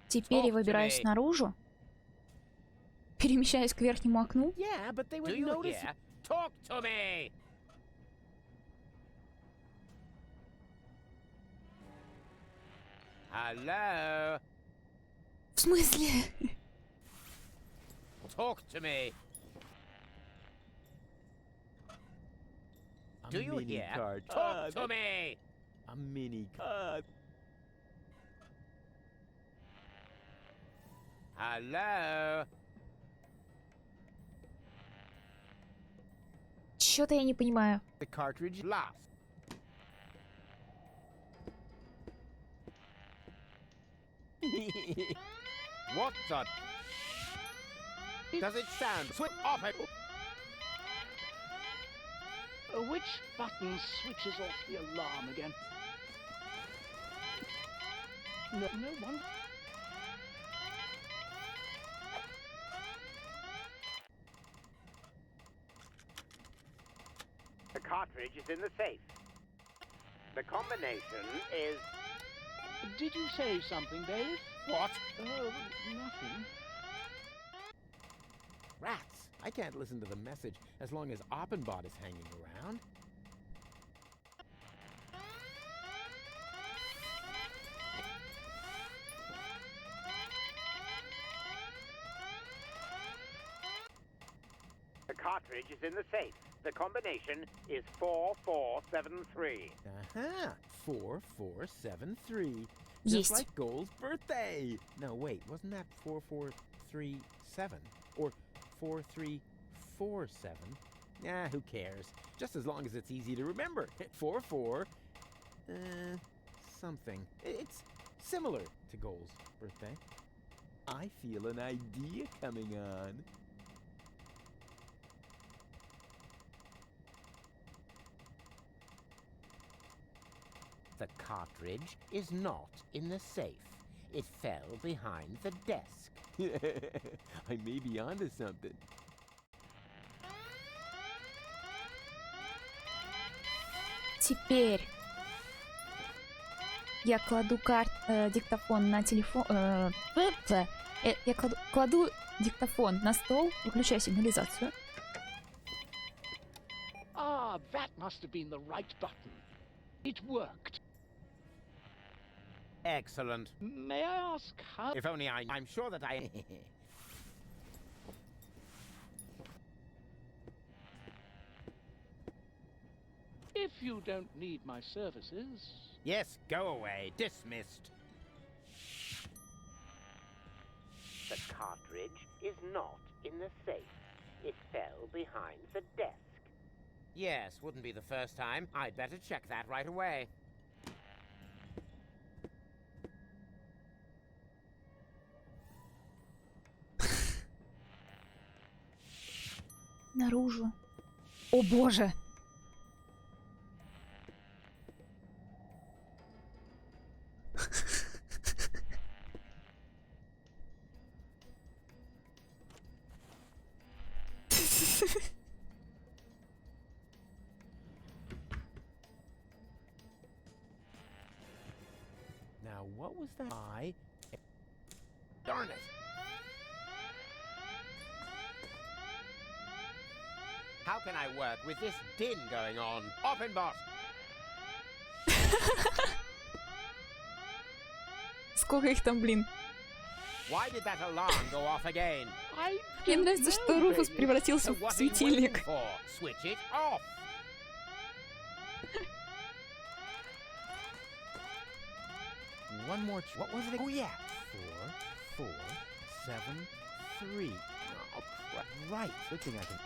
Теперь я выбираюсь наружу. Перемещаюсь к верхнему окну. Yeah, but they would Do you notice... hear? Talk to me! Hello? В смысле? Talk to me. Do you hear? Card. Talk to me. A mini card. Hello? Чё-то я не понимаю. The cartridge Last. What the... Does it sound... Switch off it... Which button switches off the alarm again? No one... The cartridge is in the safe. The combination is... Did you say something, Bailiff? What? Oh, nothing. Rats! I can't listen to the message as long as Oppenbot is hanging around. The cartridge is in the safe. The combination is 4473. Uh-huh. 4473. Есть. Just like Goal's birthday. No, wait, wasn't that 4437 or 4347? Nah, who cares? Just as long as it's easy to remember. 44 something. It's similar to Goal's birthday. I feel an idea coming on. The cartridge is not in the safe. It fell behind the desk. I may be onto something. Теперь я кладу диктофон на телефон. Я кладу диктофон на стол, выключаю сигнализацию. Ah, that must have been the right button. It worked. Excellent. May I ask how? If only I'm sure that I... If you don't need my services... Yes, go away. Dismissed. The cartridge is not in the safe. It fell behind the desk. Yes, wouldn't be the first time. I'd better check that right away. Наружу. О боже! Now, what was that? Darn it! How can I work with this din going on? Offenbot! Сколько их там, блин? Why did that alarm go off again? Мне нравится, что Руфус превратился в светильник. Switch it off! One more. What was it? Oh yeah. 4, 4, 7, 3. Oh crap! Right. Good thing I can.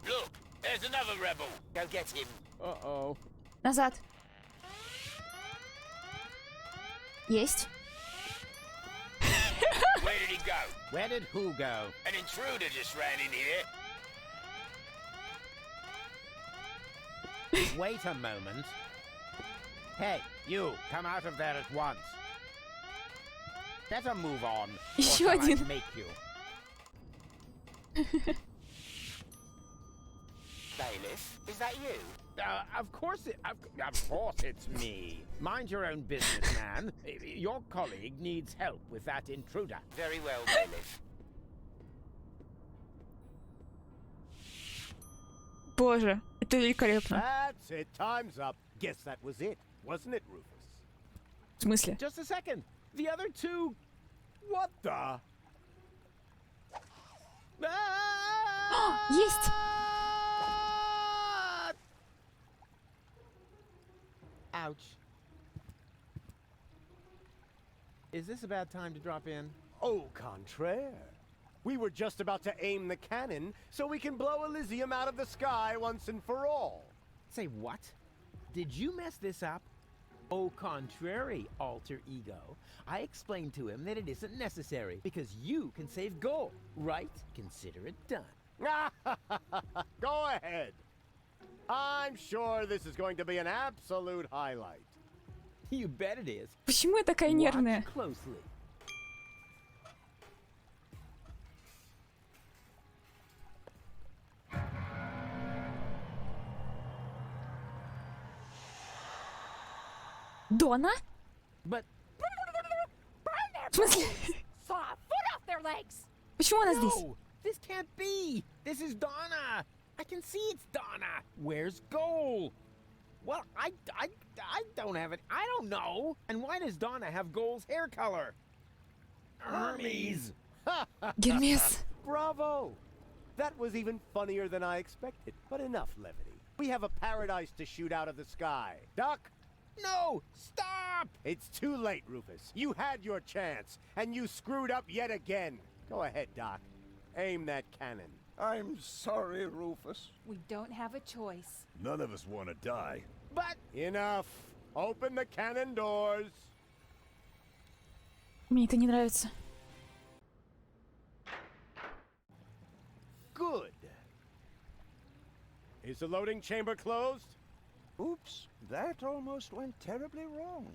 Look, there's another rebel. Go get him. Uh-oh. Назад. Есть. Where did he go? Where did who go? An intruder just ran in here. Wait a moment. Hey, you, come out of there at once. Better move on. Еще or shall I один. make you? Bailiff, is that you? Of course it's me. Mind your own business, man. Your colleague needs help with that intruder. Very well, Bailiff. Боже, это великолепно. That's it. Time's up. Guess that was it, wasn't it, Rufus? В смысле? Just a second. The other two. What the? Есть! Ouch. Is this a bad time to drop in? Au contraire. We were just about to aim the cannon so we can blow Elysium out of the sky once and for all. Say what? Did you mess this up? Au contrary, alter ego. I explained to him that it isn't necessary because you can save Goal, right? Consider it done. Go ahead. I'm sure this is going to be an absolute highlight. You bet it is. Почему я такая нервная? Watch closely. Дона? But... В смысле? Saw a foot off their legs! Почему она здесь? No! This can't be! This is Donna! I can see it's Donna! Where's Goal? Well, I don't have it. I don't know. And why does Donna have Goal's hair color? Hermes! Гермес. Bravo! That was even funnier than I expected. But enough levity. We have a paradise to shoot out of the sky. Duck! No! Stop! It's too late, Rufus. You had your chance, and you screwed up yet again. Go ahead, Doc. Aim that cannon. I'm sorry, Rufus. We don't have a choice. None of us want to die. But... Enough. Open the cannon doors. Мне это не нравится. Good. Is the loading chamber closed? Oops, that almost went terribly wrong.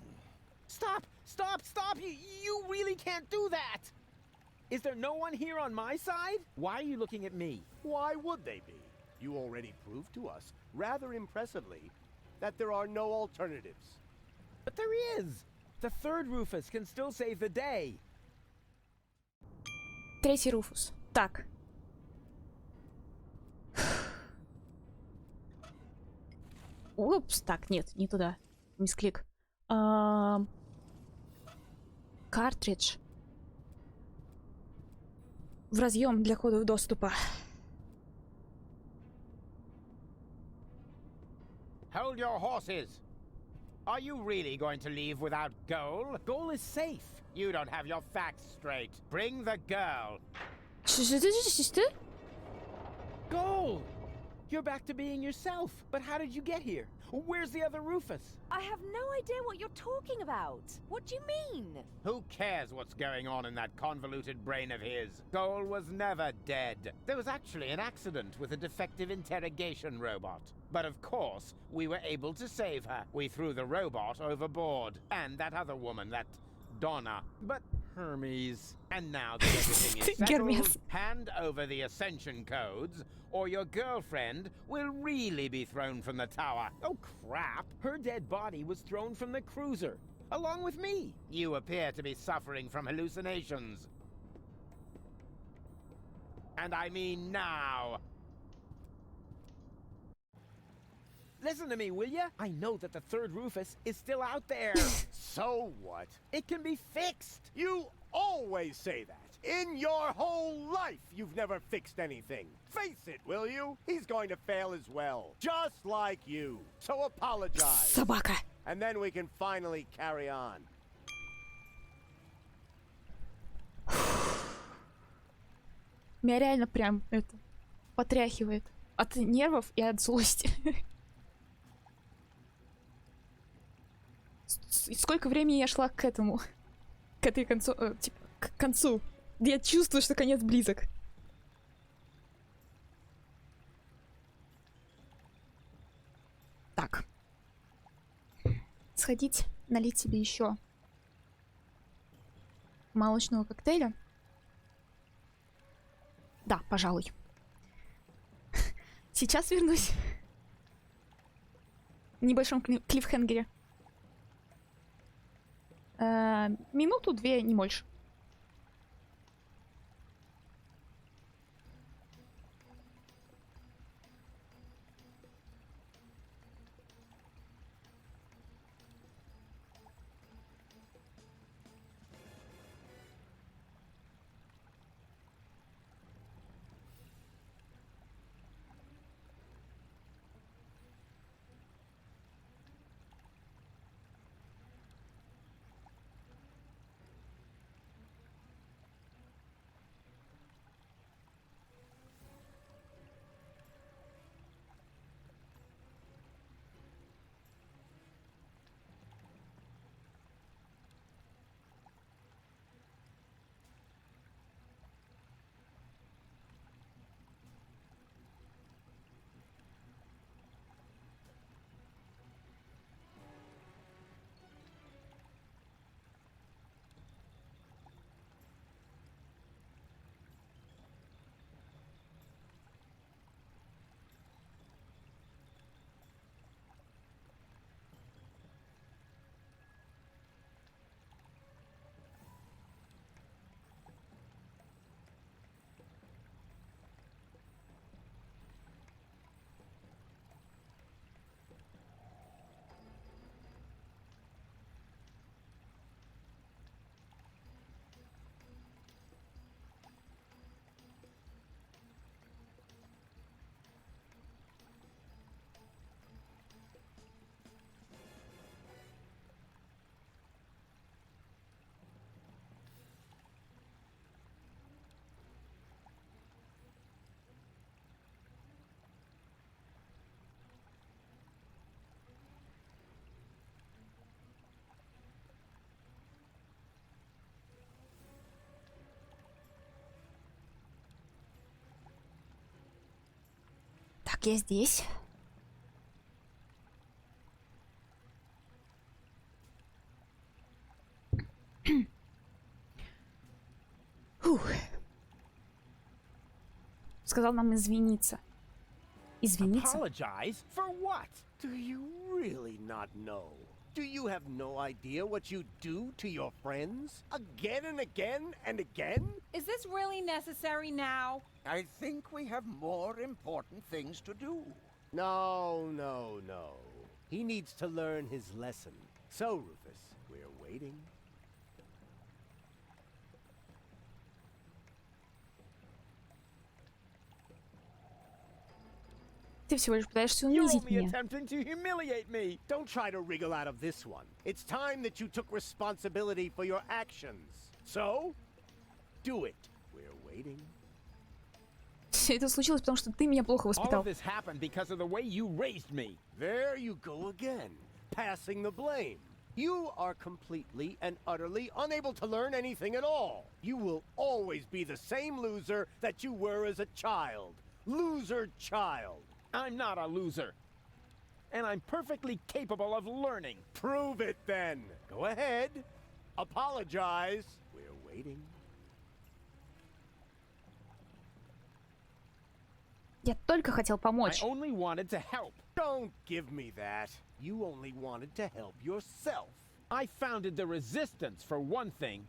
Stop! Stop! Stop! You really can't do that! Is there no one here on my side? Why are you looking at me? Why would they be? You already proved to us, rather impressively, that there are no alternatives. But there is! The third Rufus can still save the day. Третий Руфус. Так. Упс, так, нет, не туда. Мисклик. Картридж. В разъем для кодов доступа. Hold your horses. Are you really going to leave without Goal? Goal is safe. You don't have your facts straight. Bring the girl. Что? Goal! You're back to being yourself. But how did you get here? Where's the other Rufus? I have no idea what you're talking about. What do you mean? Who cares what's going on in that convoluted brain of his? Goal was never dead. There was actually an accident with a defective interrogation robot. But of course, we were able to save her. We threw the robot overboard. And that other woman, that Donna. But Hermes. And now that everything is settled, Hermes. hand over the ascension codes, or your girlfriend will really be thrown from the tower. Oh, crap! Her dead body was thrown from the cruiser, along with me. You appear to be suffering from hallucinations. And I mean now. Listen to me, will ya? I know that the third Rufus is still out there. So what? It can be fixed. You always say that. In your whole life, you've never fixed anything. Face it, will you? He's going to fail as well. Just like you. So apologize. Собака. And then we can finally carry on. Меня реально прям это потряхивает от нервов и от злости. Сколько времени я шла к этому, к этой концу, типа, к концу. Я чувствую, что конец близок. Так. Сходить, налить себе еще молочного коктейля. Да, пожалуй. Сейчас вернусь. В небольшом клиффхенгере. Минуту-две, не больше. Я здесь. Фух. Сказал нам извиниться. Извиниться? Apologize? For what? Do you really not know? Do you have no idea what you do to your friends? Again and again and again? Is this really necessary now? I think we have more important things to do. No. He needs to learn his lesson. So, Rufus, we're waiting. Ты всего лишь пытаешься You're унизить only меня. attempting to humiliate me. Don't try to wriggle out of this one. It's time that you took responsibility for your actions. So, do it. We're waiting. Это случилось, потому что ты меня плохо All воспитал. of this happened because of the way you raised me. There you go again, passing the blame. You are completely and utterly unable to learn anything at all. You will always be the same loser that you were as a child. Loser child. I'm not a loser. And I'm perfectly capable of learning. Prove it then. Go ahead. Apologize. We're waiting. Я только хотел помочь. I only wanted to help. Don't give me that. You only wanted to help yourself. I founded the resistance, for one thing.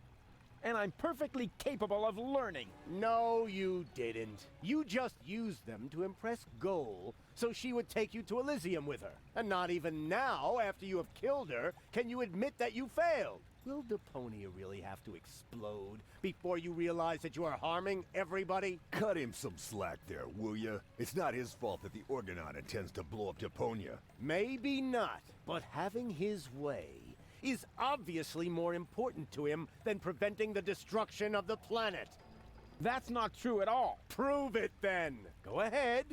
And I'm perfectly capable of learning. No, you didn't. You just used them to impress Goal so she would take you to Elysium with her. And not even now, after you have killed her, can you admit that you failed. Will Deponia really have to explode before you realize that you are harming everybody? Cut him some slack there, will ya? It's not his fault that the Orgonon intends to blow up Deponia. Maybe not, but having his way is obviously more important to him than preventing the destruction of the planet. That's not true at all. Prove it then. Go ahead.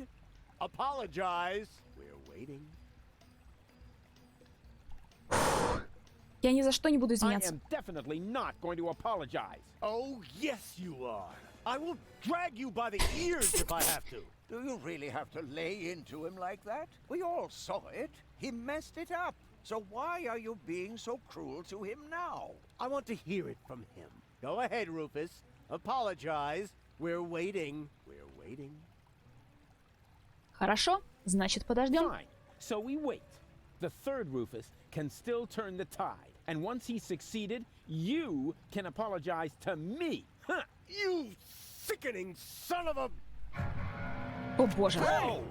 Apologize. We're waiting. Я ни за что не буду I извиняться. am definitely not going to apologize. Oh, yes you are. I will drag you by the ears if I have to. Do you really have to lay into him like that? We all saw it. He messed it up. So why are you being so cruel to him now? I want to hear it from him. Go ahead, Rufus. Apologize. We're waiting. We're waiting. Хорошо, значит, подождем. Fine. So we wait. The third Rufus can still turn the tide. And once he's succeeded, you can apologize to me. Huh. You sickening son of a... О боже. Whoa!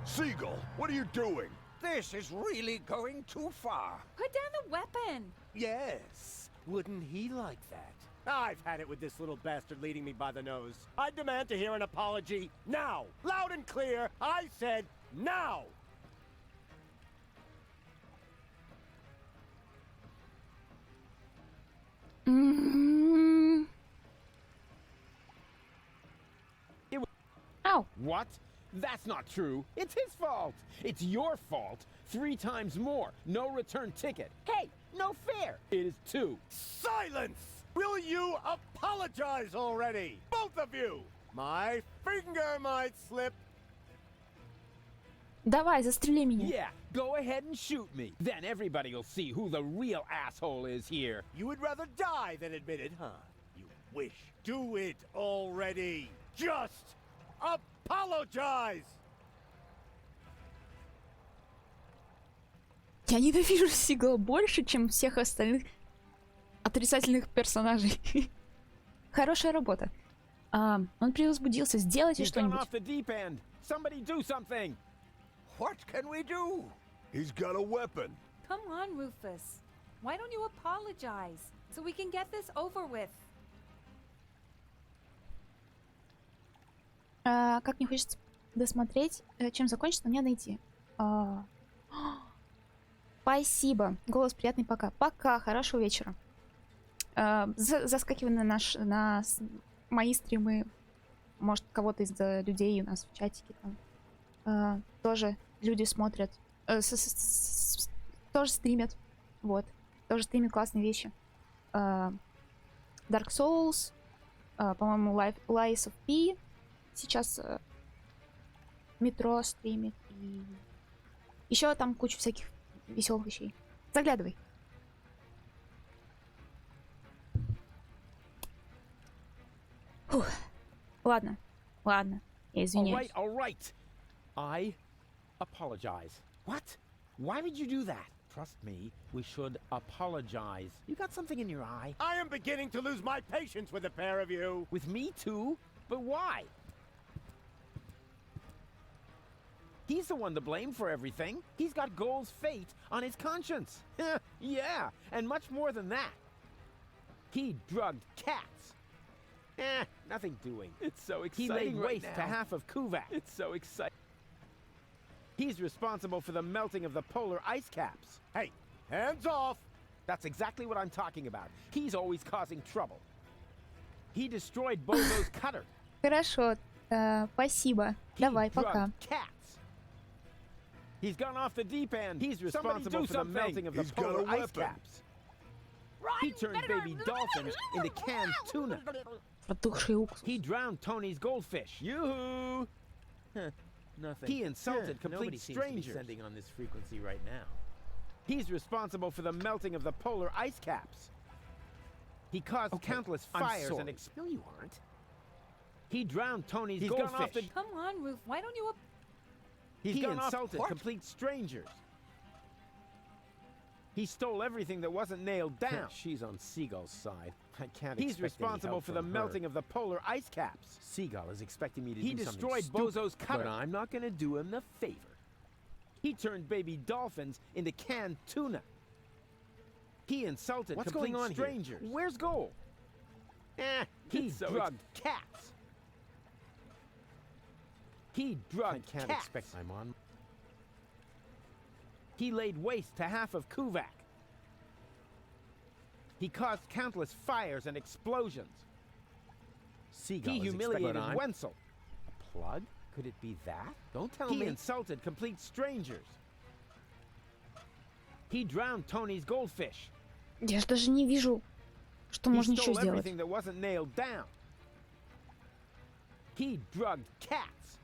Seagull, what are you doing? This is really going too far. Put down the weapon. Yes. Wouldn't he like that? I've had it with this little bastard leading me by the nose. I demand to hear an apology now. Loud and clear. I said now. Ау. What? That's not true. It's his fault. It's your fault. 3 times more. No return ticket. Hey, no fair. It is 2. Silence! Will you apologize already? Both of you! My finger might slip. Давай, застрели меня. Yeah, go ahead and shoot me. Then everybody will see who the real asshole is here. You would rather die than admit it, huh? You wish. Do it already. Just apologize! Я ненавижу Сигала больше, чем всех остальных отрицательных персонажей. Хорошая работа. Он перевозбудился. Сделайте He's gone что-нибудь. off the deep end. Somebody do something. What can we do? He's got a weapon. Come on, Rufus. Why don't you apologize so we can get this over with? Как мне хочется досмотреть, чем закончится, мне найти. Спасибо. Голос приятный. Пока. Пока. Хорошего вечера. Заскакивай на мои стримы. Может, кого-то из людей у нас в чатике там. Тоже люди смотрят. Тоже стримят. Вот. Тоже стримят классные вещи. Dark Souls. По-моему, Lies of P. Сейчас метро стримит. И еще там куча всяких веселых вещей. Заглядывай. Фух. Ладно, ладно. Я извиняюсь. All right. I apologize. What? Why would you do that? Trust me, we should apologize. You got something in your eye? I am beginning to lose my patience with the pair of you. With me too? But why? He's the one to blame for everything. He's got Goal's fate on his conscience. Yeah, and much more than that. He drugged cats. Nothing doing. It's so exciting. He laid waste to half of Kuvak. It's so exciting. He's responsible for the melting of the polar ice caps. Hey, hands off! That's exactly what I'm talking about. He's always causing trouble. He destroyed Bozo's cutter. Хорошо, спасибо. Давай, пока. Cats. He's gone off the deep end. He's responsible for the melting of the polar ice caps. He turned baby dolphins into canned tuna. He drowned Tony's goldfish. Yoo-hoo! Nothing. He insulted complete strangers. Sending on this frequency right now. He's responsible for the melting of the polar ice caps. He caused countless fires and No, you aren't. He drowned Tony's goldfish. Come on, Roof. Why don't you? He insulted complete strangers. He stole everything that wasn't nailed down. She's on Seagull's side. I can't. He's responsible for the melting of the polar ice caps. Seagull is expecting me to He do something destroyed stupid, Bozo's cutter. but I'm not going to do him the favor. He turned baby dolphins into canned tuna. He insulted What's complete going on strangers. here? Where's Goal? He drugged cats. He drugged I can't cats. expect I'm on. He laid waste to half of Kuvak. He caused countless fires and explosions. Seagull He is humiliated expecting- Wenzel. A plug? Could it be that? Don't tell He me. insulted complete strangers. He drowned Tony's goldfish. Я же даже не вижу, что He можно еще stole сделать. everything that wasn't nailed down. He drugged cats.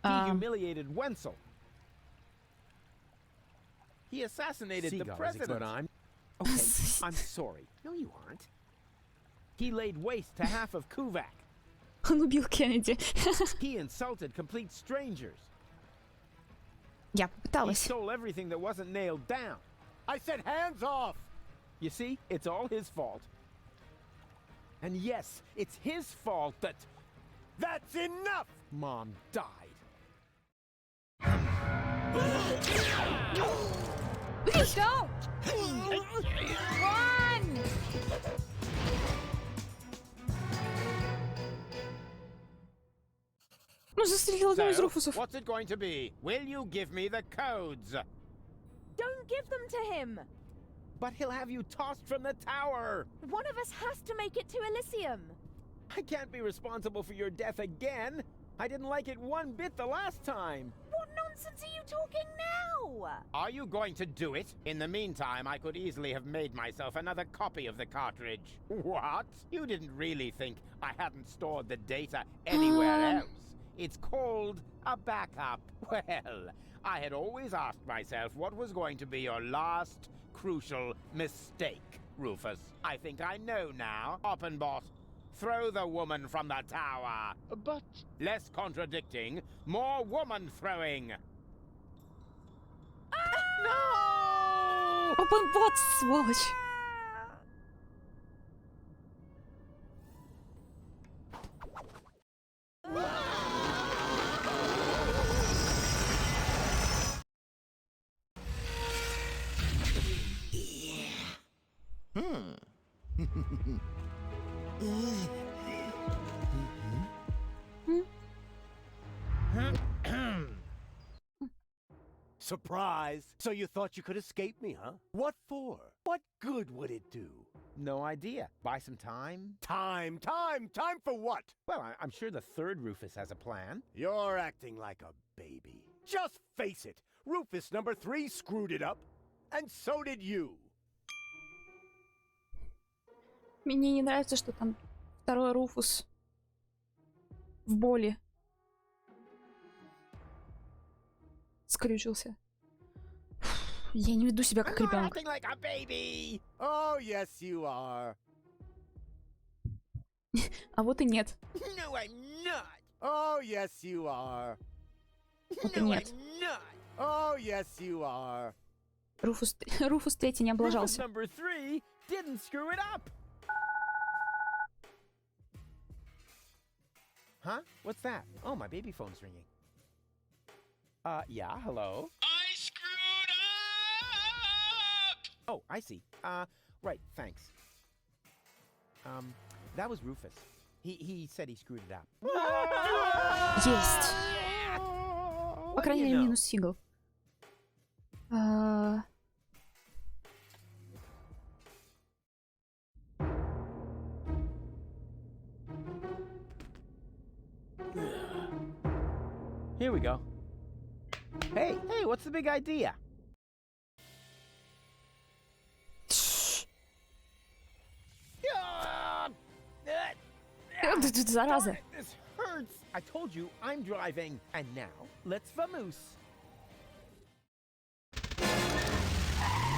He humiliated Wenzel. He assassinated the Seagull is president. I'm. Okay, I'm sorry. No, you aren't. He laid waste to half of Kuvak. Он убил Кеннеди. He insulted complete strangers. Я He попыталась. stole everything that wasn't nailed down. I said hands off! You see, it's all his fault. And yes, it's his fault that That's enough! Mom died. Don't! Run! Ну, застрелил одного из So, Руфусов. what's it going to be? Will you give me the codes? Don't give them to him! But he'll have you tossed from the tower. One of us has to make it to Elysium! I can't be responsible for your death again. I didn't like it one bit the last time. What nonsense are you talking now? Are you going to do it? In the meantime, I could easily have made myself another copy of the cartridge. What? You didn't really think I hadn't stored the data anywhere else? It's called a backup. Well, I had always asked myself what was going to be your last crucial mistake, Rufus. I think I know now. Oppenbot, throw the woman from the tower. But... Less contradicting, more woman throwing. No! Опенбот, сволочь. Surprise! So you thought you could escape me, huh? What for? What good would it do? No idea. Buy some time? Time for what? Well, I'm sure the third Rufus has a plan. You're acting like a baby. Just face it, Rufus number 3 screwed it up, and so did you. Мне не нравится, что там второй Руфус в боли. скрючился. Я не веду себя как ребенок. Like a baby. Oh, yes, you are. А вот и нет. No, I'm not. Oh, yes, you are. Вот и нет. Oh, yes, you are. Руфус третий не облажался. Number 3 didn't screw it up. Huh? What's that? Oh, my baby phone's ringing. Yeah, hello? I screwed up! Oh, I see. Right, thanks. That was Rufus. He said he screwed it up. Есть. По крайней мере, минус сигл. Here we go. Hey, what's the big idea? Зараза. This hurts. I told you I'm driving. And now, let's vamoose.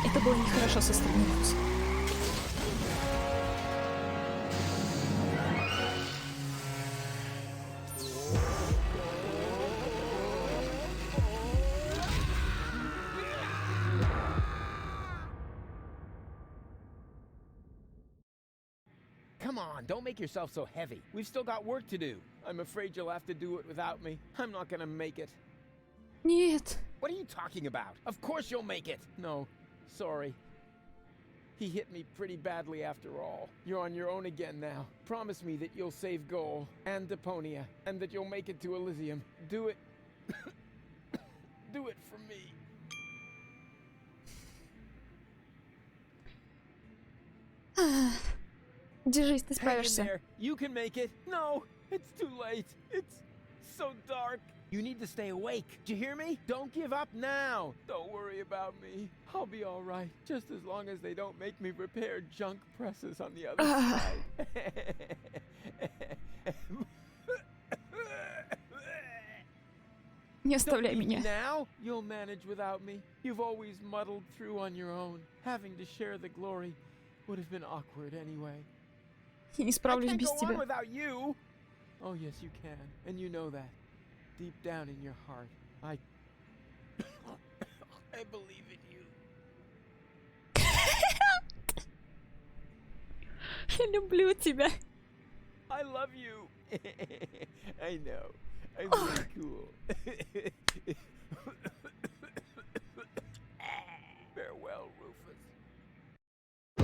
Это было нехорошо со стороны Руфуса. Come on, don't make yourself so heavy. We've still got work to do. I'm afraid you'll have to do it without me. I'm not gonna make it. Нет. What are you talking about? Of course you'll make it. No, sorry. He hit me pretty badly after all. You're on your own again now. Promise me that you'll save Goal and Deponia, and that you'll make it to Elysium. Do it. Do it for me. Держись, ты Hang in справишься. there. You can make it. No, it's too late. It's so dark. You need to stay awake. Do you hear me? Don't give up now. Don't worry about me. I'll be all right, just as long as they don't make me repair junk presses on the other side. Не оставляй Don't leave меня. me now. You'll manage without me. You've always muddled through on your own. Having to share the glory would have been awkward anyway. Я не справлюсь без I can't go on тебя. without you. Oh yes, you can, and you know that. Deep down in your heart, I believe in you. Я люблю тебя. I love you. I know. I'm really cool. Farewell, Rufus.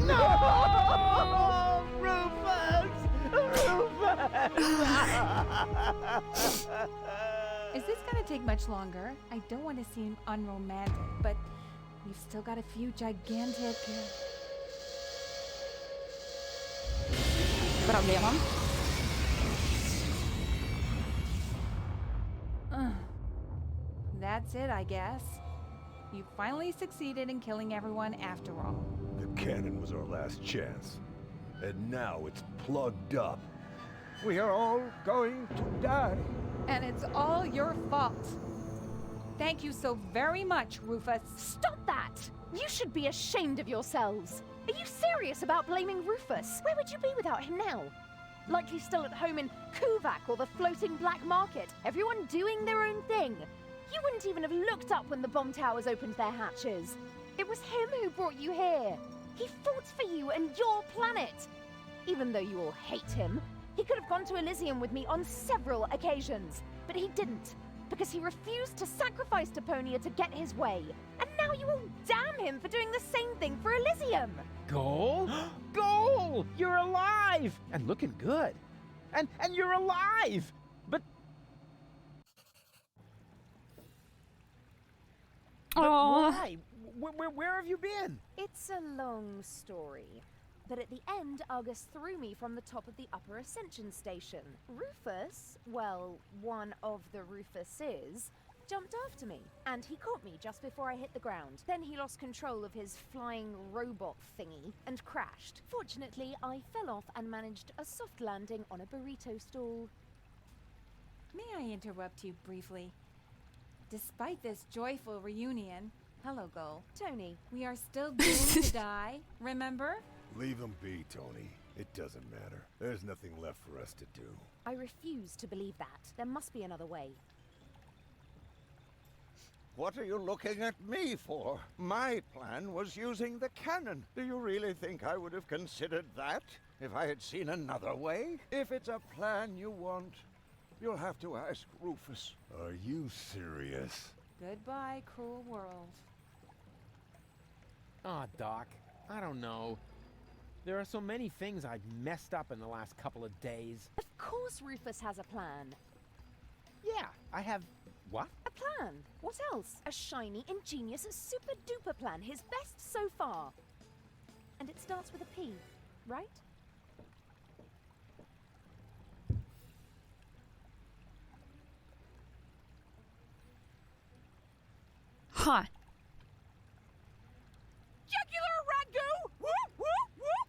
No! Rufus! Rufus! Is this gonna take much longer? I don't want to seem unromantic, but we've still got a few gigantic... Проблема. That's it, I guess. You finally succeeded in killing everyone after all. The cannon was our last chance. And now it's plugged up. We are all going to die. And it's all your fault. Thank you so very much, Rufus. Stop that! You should be ashamed of yourselves. Are you serious about blaming Rufus? Where would you be without him now? Likely still at home in Kuvak or the floating black market, everyone doing their own thing. You wouldn't even have looked up when the bomb towers opened their hatches. It was him who brought you here. He fought for you and your planet. Even though you all hate him, he could have gone to Elysium with me on several occasions. But he didn't, because he refused to sacrifice Deponia to get his way. And now you all damn him for doing the same thing for Elysium. Goal? Goal! You're alive! And looking good. And you're alive! But why? Where have you been? It's a long story. But at the end, Argus threw me from the top of the upper ascension station. Rufus, well, one of the Rufuses, jumped after me, and he caught me just before I hit the ground. Then he lost control of his flying robot thingy and crashed. Fortunately, I fell off and managed a soft landing on a burrito stall. May I interrupt you briefly? Despite this joyful reunion, hello, Gull. Tony. We are still doomed to die, remember? Leave him be, Tony. It doesn't matter. There's nothing left for us to do. I refuse to believe that. There must be another way. What are you looking at me for? My plan was using the cannon. Do you really think I would have considered that if I had seen another way? If it's a plan you want, you'll have to ask Rufus. Are you serious? Goodbye, cruel world. Aw, Doc, I don't know. There are so many things I've messed up in the last couple of days. Of course Rufus has a plan. Yeah, I have... what? A plan. What else? A shiny, ingenious, super-duper plan. His best so far. And it starts with a P, right? Huh. Jugular ragu! Whoop, whoop, whoop!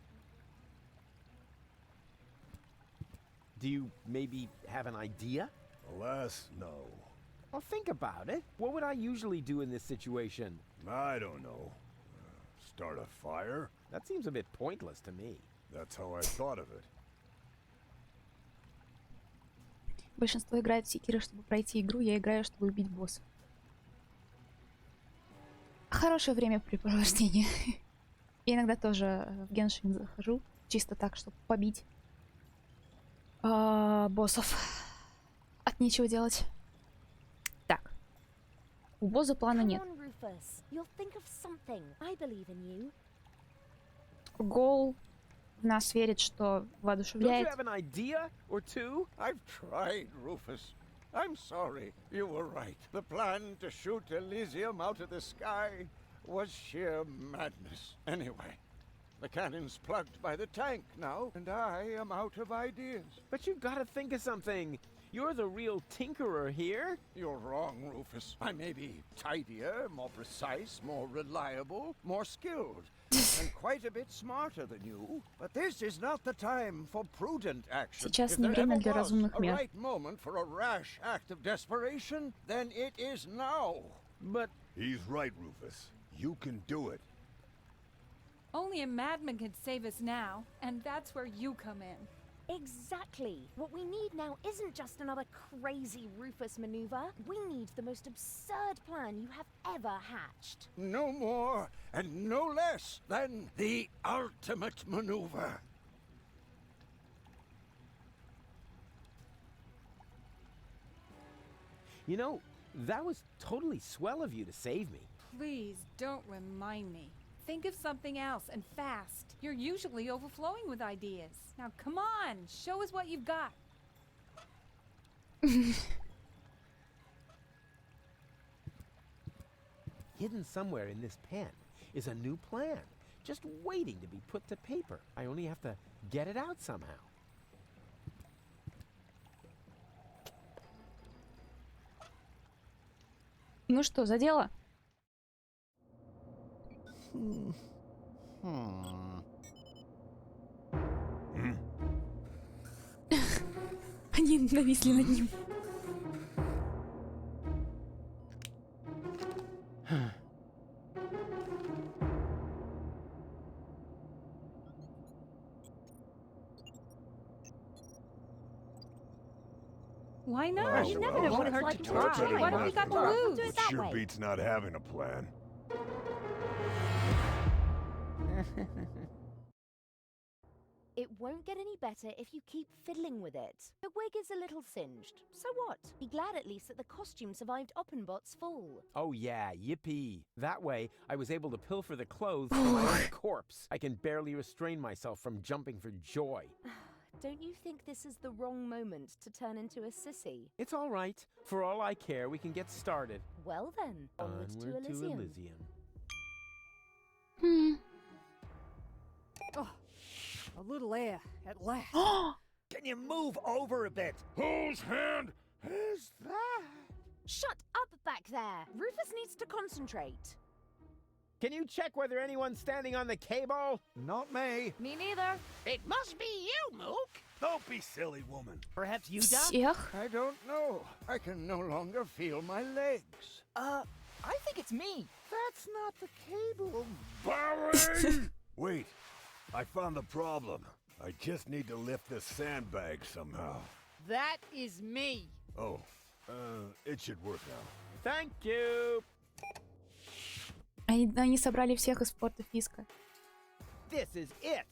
Do you maybe have an idea? Alas, no. Well, think about it. What would I usually do in this situation? I don't know. Start a fire? That seems a bit pointless to me. That's how I thought of it. Большинство играет в секиры, чтобы пройти игру, я играю, чтобы убить босса. Хорошее времяпрепровождение. Я иногда тоже в Геншин захожу, чисто так, чтобы побить боссов. От нечего делать. Так. У босса плана нет. Гол в нас верит, что воодушевляет. I've tried, Rufus. I'm sorry. You were right. The plan to shoot Elysium out of the sky was sheer madness. Anyway, the cannon's plugged by the tank now, and I am out of ideas. But you've got to think of something. You're the real tinkerer here. You're wrong, Rufus. I may be tidier, more precise, more reliable, more skilled, and quite a bit smarter than you. But this is not the time for prudent action. Сейчас не время для разумных мер. If there ever was a right moment for a rash act of desperation, then it is now. But he's right, Rufus. You can do it. Only a madman could save us now, and that's where you come in. Exactly. What we need now isn't just another crazy Rufus maneuver. We need the most absurd plan you have ever hatched. No more and no less than the ultimate maneuver. You know, that was totally swell of you to save me. Please don't remind me. Think of something else, and fast. You're usually overflowing with ideas. Now come on, show us what you've got. Hidden somewhere in this pen is a new plan, just waiting to be put to paper. I only have to get it out somehow. Ну что, за дело? Они нависли над ним. Why not? You never know what it's like to try. What have we got to lose? It sure beats not having a plan. It won't get any better if you keep fiddling with it. The wig is a little singed. So what? Be glad at least that the costume survived Oppenbot's fall. Oh yeah, yippee. That way, I was able to pilfer the clothes from my own corpse. I can barely restrain myself from jumping for joy. Don't you think this is the wrong moment to turn into a sissy? It's all right. For all I care, we can get started. Well then, onward to Elysium. Oh, a little air at last. Can you move over a bit? Whose hand is that? Shut up back there! Rufus needs to concentrate. Can you check whether anyone's standing on the cable? Not me. Me neither. It must be you, Mook. Don't be silly, woman. Perhaps you, Doc? Всех? I don't know. I can no longer feel my legs. I think it's me. That's not the cable. Barry! Wait, I found the problem. I just need to lift this sandbag somehow. That is me. Oh, it should work now. Thank you. Они собрали всех из порта Фиска. This is it.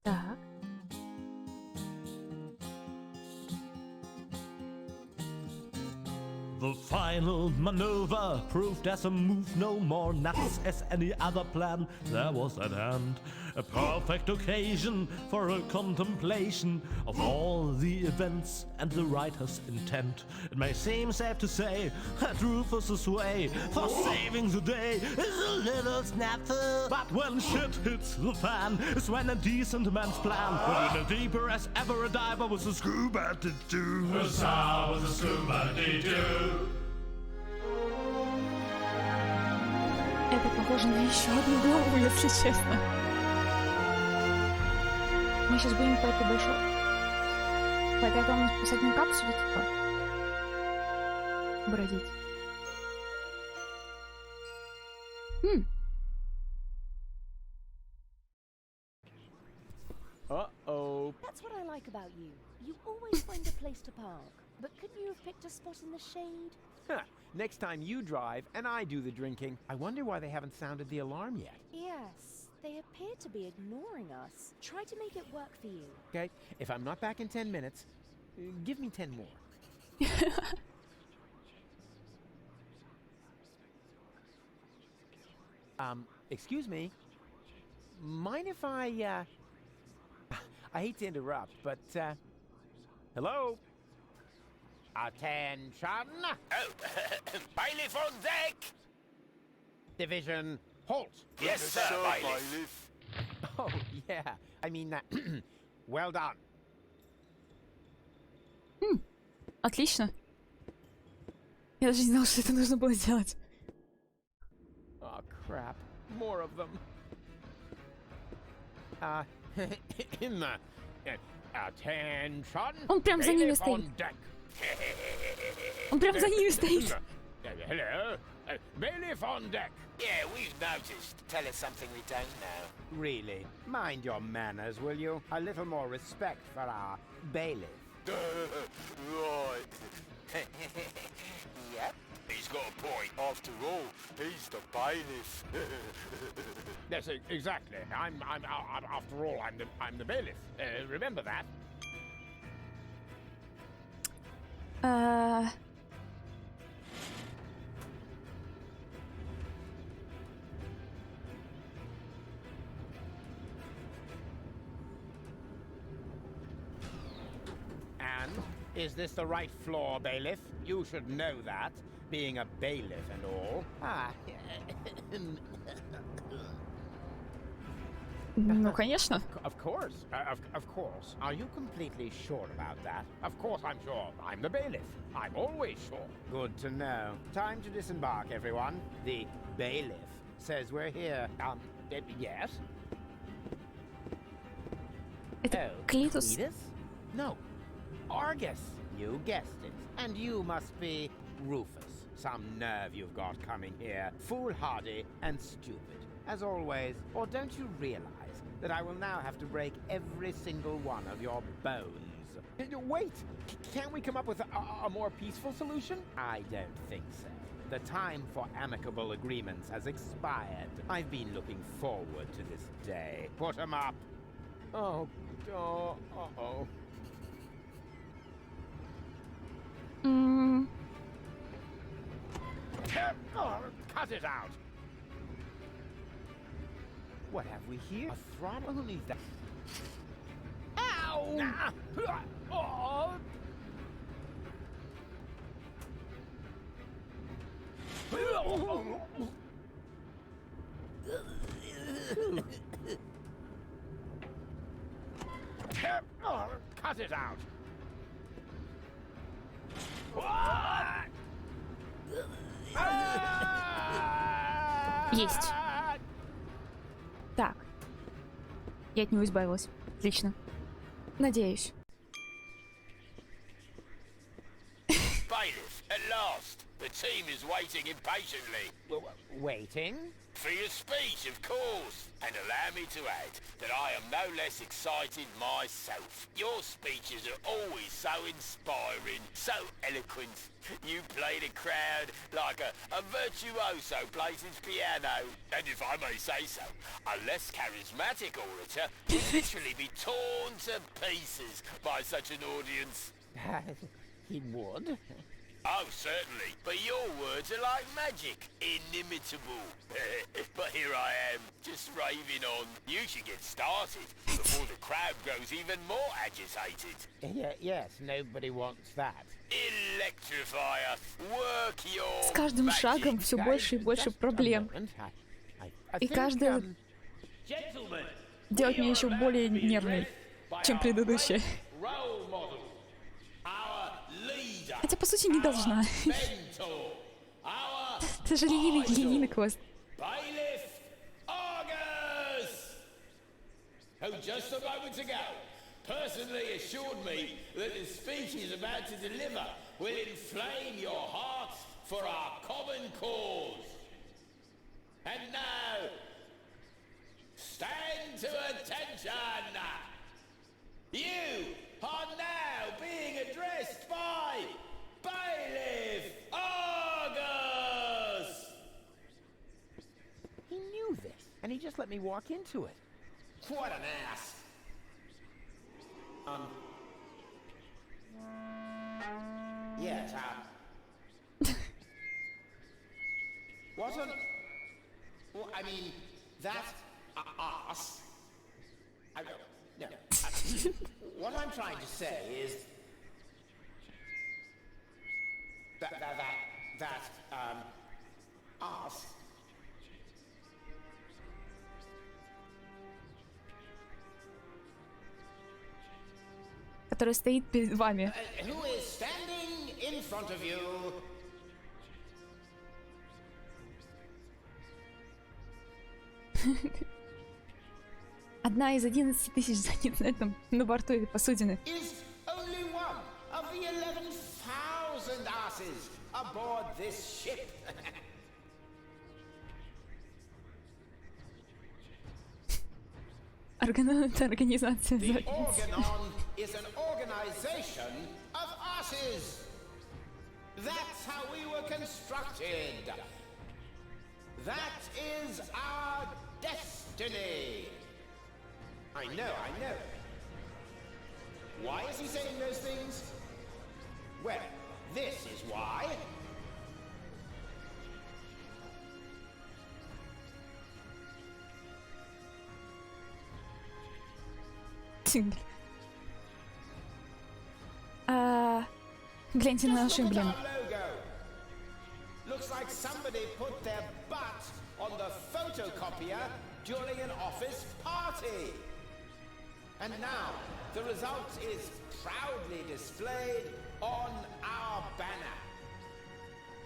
Так. The final maneuver proved as a move no more nuts as any other plan there was at hand. A perfect occasion for a contemplation of all the events and the writer's intent. It may seem safe to say that Rufus's way for saving the day is a little snafu. But when shit hits the fan is when a decent man's plan put in a deeper as ever a diver with a scuba to do. Was a scuba to do. Это похоже на еще одну главу, если честно. Мы сейчас будем по этой большой... По этой огромной спасательной капсуле, типа, бродить. Uh-oh. That's what I like about you. You always find a place to park. But couldn't you have picked a spot in the shade? Huh. Next time you drive and I do the drinking. I wonder why they haven't sounded the alarm yet. Yes, they appear to be ignoring us. Try to make it work for you. Okay, if I'm not back in 10 minutes, give me 10 more. Excuse me. Mind if I hate to interrupt, but, hello? Attention! Oh, bailiff on deck! Division, halt! Yes, sir, bailiff. Oh, yeah. I mean, well done. Отлично. Я даже не знала, что это нужно было сделать. Oh, crap. More of them. Attention! Он прям за ними стоит. Он прям за ними стоит. Hello? Bailiff on deck. Yeah, we've noticed. Tell us something we don't know. Really? Mind your manners, will you? A little more respect for our bailiff. Right. Yep. He's got a point. After all, he's the bailiff. Yes, exactly. After all, I'm the bailiff. Remember that. And is this the right floor, bailiff? You should know that, being a bailiff and all. Ну, конечно. Of course. Of course. Are you completely sure about that? Of course I'm sure. I'm the bailiff. I'm always sure. Good to know. Time to disembark, everyone. The bailiff says we're here. Yes? Это Клитус. Cletus? No. Argus. You guessed it. And you must be Rufus. Some nerve you've got coming here. Foolhardy and stupid. As always. Or don't you realize that I will now have to break every single one of your bones? Wait! Can't we come up with a more peaceful solution? I don't think so. The time for amicable agreements has expired. I've been looking forward to this day. Put 'em up! Uh-oh. Cut it out! What have we here? A throttle? Who needs that? Ow! Oh. it out. Есть. Так. Я от него избавилась. Отлично. Надеюсь. Bailiff, at last. The team is waiting impatiently. Waiting? For your speech, of course. And allow me to add that I am no less excited myself. Your speeches are always so inspiring, so eloquent. You play the crowd like a virtuoso plays his piano. And if I may say so, a less charismatic orator would literally be torn to pieces by such an audience. He would? Oh, certainly. But your words are like magic. Inimitable. But here I am, just raving on. You should get started before the crowd grows even more agitated. Yes, nobody wants that. Electrify us. Work your С каждым шагом все больше и больше проблем. И каждая делает меня еще более нервной, чем предыдущая. Хотя, по сути, не должна. Это же линейный квест. Who just a moment ago personally assured me that the speech he's about to deliver will inflame your hearts for our common cause. And now, stand to attention. You are now being addressed by Bailiff Argus! He knew this, and he just let me walk into it. What an ass! Yes, wasn't... Well, I mean, that ass... I don't... No. What I'm trying to say is... That ass... Который стоит перед вами. Who is standing in front of you? Одна из 11 тысяч занят на борту этой посудины. Is only one of the 11,000 asses aboard this ship. Это организация. The Organon is an organization of asses. That's how we were constructed. That is our destiny. I know. Why is he saying those things? Well, this is why. Гляньте на наши эмблемы. Looks like somebody put their butt on the photocopier during an office party. And now, the result is proudly displayed on our banner.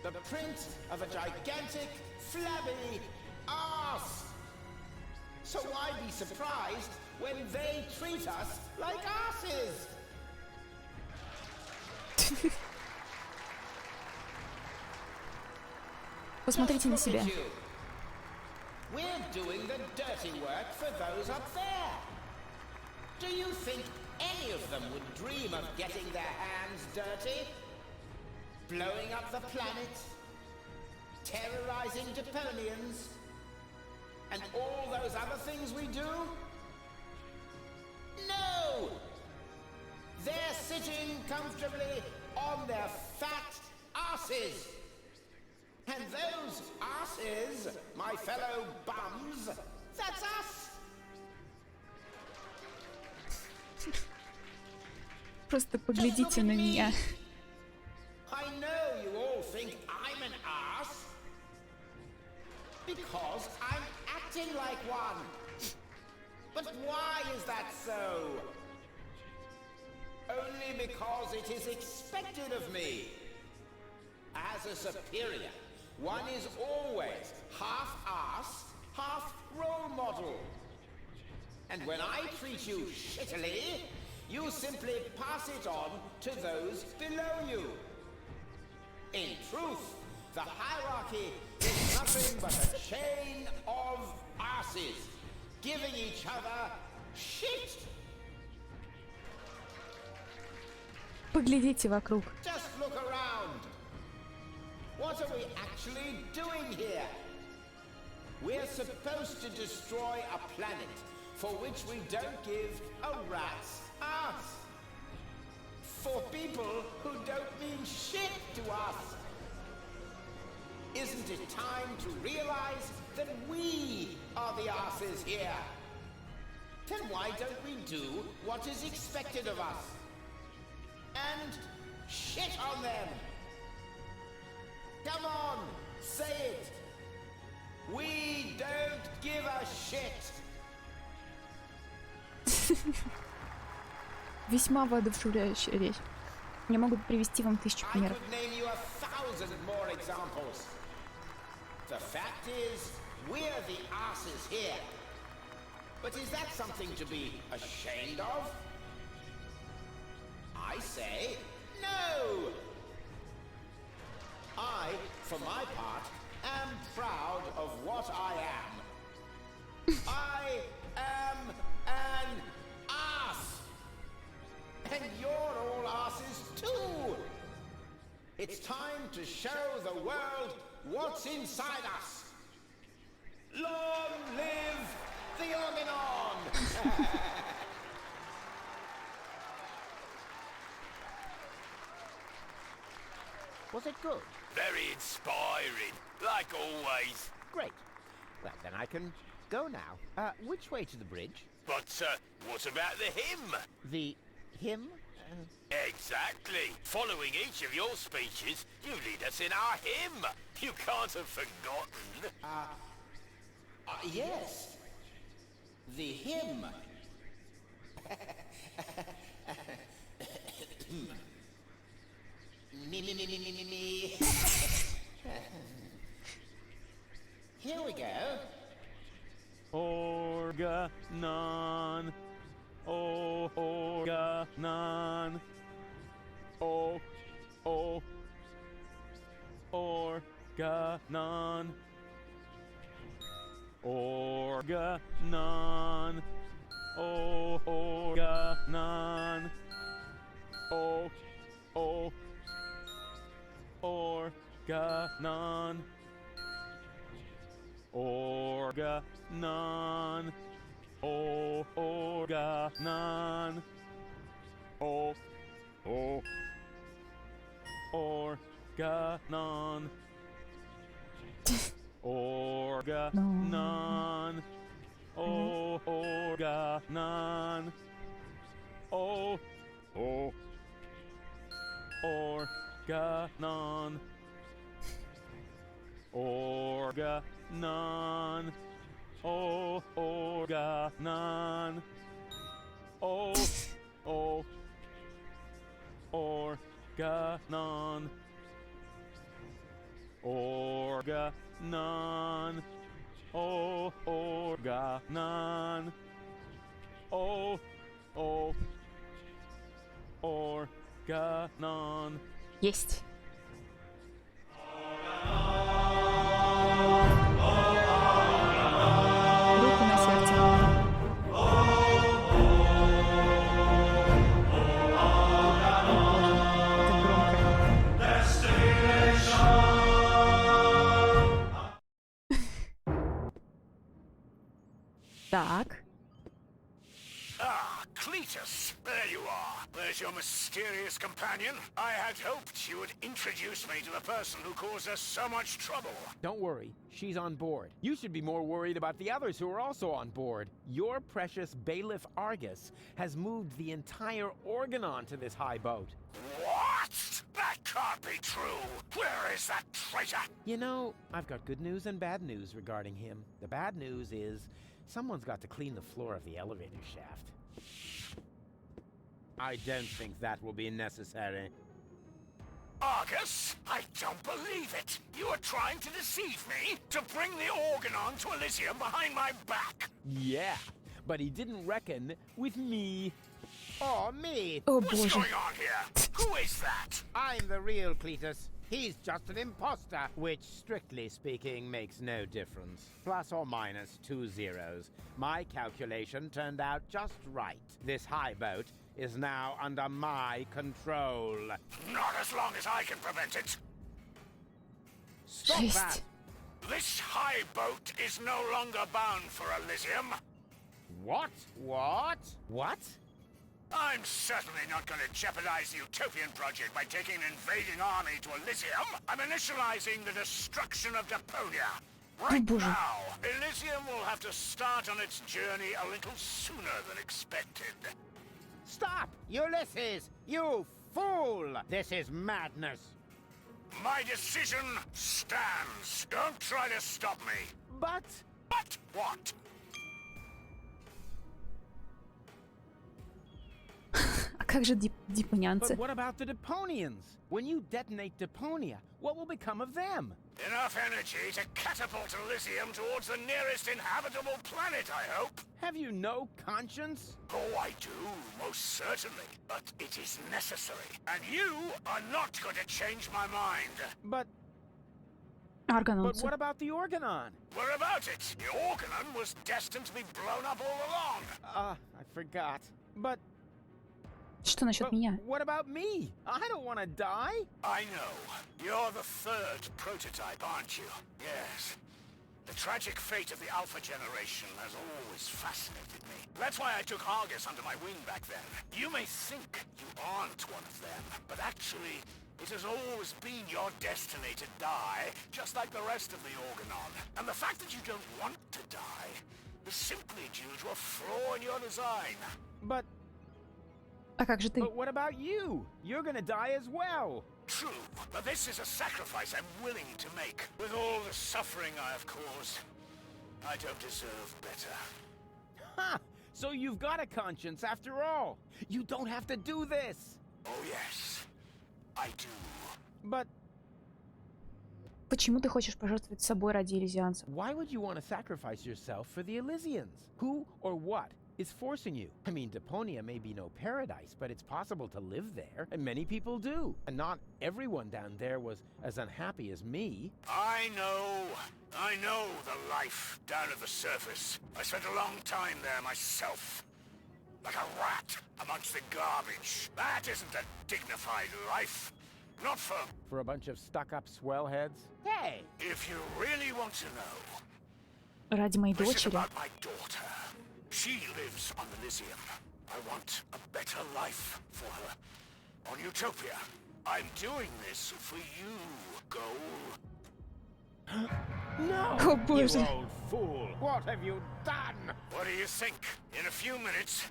The print of a gigantic, flabby arse. So why be surprised when they treat us like asses? Посмотрите на себя. We're doing the dirty work for those up there. Do you think any of them would dream of getting their hands dirty? Blowing up the planet? Terrorizing Deponians? And all those other things we do? No! They're sitting comfortably on their fat asses. And those asses, my fellow bums, that's us! Просто поглядите на меня. I know you all think I'm an ass. Because I'm acting like one. But why is that so? only because it is expected of me. As a superior, one is always half ass, half role model. And when I treat you shittily, you simply pass it on to those below you. In truth, the hierarchy is nothing but a chain of asses, giving each other shit. Поглядите вокруг. Just look around. What are we actually doing here? We're supposed to destroy a planet for which we don't give a rat's ass. For people who don't mean shit to us. Isn't it time to realize that we are the asses here? Then why don't we do what is expected of us? And shit on them! Come on, say it! We don't give a shit! Весьма воодушевляющая речь. Я могу привести вам 1000 примеров. The fact is, we're the asses here. But is that something to be ashamed of? I say no! I, for my part, am proud of what I am. I am an ass! And you're all asses too! It's time to show the world what's inside us! Long live the Organon! Was it good? Very inspiring, like always. Great. Well, then I can go now. Which way to the bridge? But, what about the hymn? The hymn? Exactly. Following each of your speeches, you lead us in our hymn. You can't have forgotten. Yes. The hymn. Me. Here we go. Organon. Oh, Organon. Oh, oh. Organon. Organon. Oh, Organon. Oh, oh. Organon. Organon. Oh, Organon. Oh, oh. Organon. Organon. Oh, Organon. Oh, oh. Organon. Organon. Oh, Organon. Oh, oh. Organon. Organon. Oh, Organon. Oh, oh. Organon. Есть. Руку на сердце. Так. Ah, Cletus, there you are. There's your mysterious companion. I had hoped you would introduce me to the person who caused us so much trouble. Don't worry, she's on board. You should be more worried about the others who are also on board. Your precious bailiff Argus has moved the entire Organon to this high boat. What? That can't be true. Where is that traitor? You know, I've got good news and bad news regarding him. The bad news is someone's got to clean the floor of the elevator shaft. I don't think that will be necessary. Argus, I don't believe it. You are trying to deceive me to bring the Organon to Elysium behind my back. Yeah, but he didn't reckon with me. Or me. О, What's боже. going on here? Who is that? I'm the real Cletus. He's just an imposter. Which, strictly speaking, makes no difference. Plus or minus 2 zeros. My calculation turned out just right. This high boat is now under my control. Not as long as I can prevent it. Stop Жесть. that! This high boat is no longer bound for Elysium. What? What? What? I'm certainly not going to jeopardize the Utopian project by taking an invading army to Elysium. I'm initializing the destruction of Deponia. Right боже. now, Elysium will have to start on its journey a little sooner than expected. Stop! Ulysses! You fool! This is madness. My decision stands. Don't try to stop me. But... But what? А как же дипонянцы? But what about the Deponians? When you detonate Deponia, what will become of them? Enough energy to catapult Elysium towards the nearest inhabitable planet, I hope. Have you no conscience? Oh, I do, most certainly. But it is necessary. And you are not going to change my mind. But Аргонавты. what about the Organon? What about it? The Organon was destined to be blown up all along. I forgot. But Что насчет меня? what about me? I don't want to die. I know. You're the third prototype, aren't you? Yes. The tragic fate of the Alpha generation has always fascinated me. That's why I took Argus under my wing back then. You may think you aren't one of them, but actually, it has always been your destiny to die, just like the rest of the Organon. And the fact that you don't want to die is simply due to a flaw in your design. But А как же ты? what about you? You're gonna die as well. True, but this is a sacrifice I'm willing to make. With all the suffering I have caused, I don't deserve better. Ha! So you've got a conscience after all. You don't have to do this. Oh yes, I do. But Почему ты хочешь пожертвовать собой ради элизианцев? why would you want to sacrifice yourself for the Elysians? Who or what is forcing you? I mean, Deponia may be no paradise, but it's possible to live there, and many people do. And not everyone down there was as unhappy as me. I know the life down at the surface. I spent a long time there myself. Like a rat amongst the garbage. That isn't a dignified life. Not for a bunch of stuck-up swellheads. Hey! If you really want to know, Ради моей this is дочери. about my daughter. She lives on Elysium. I want a better life for her. On Utopia. I'm doing this for you, Goal. No! О боже. You old fool! What have you done? What do you think? In a few minutes,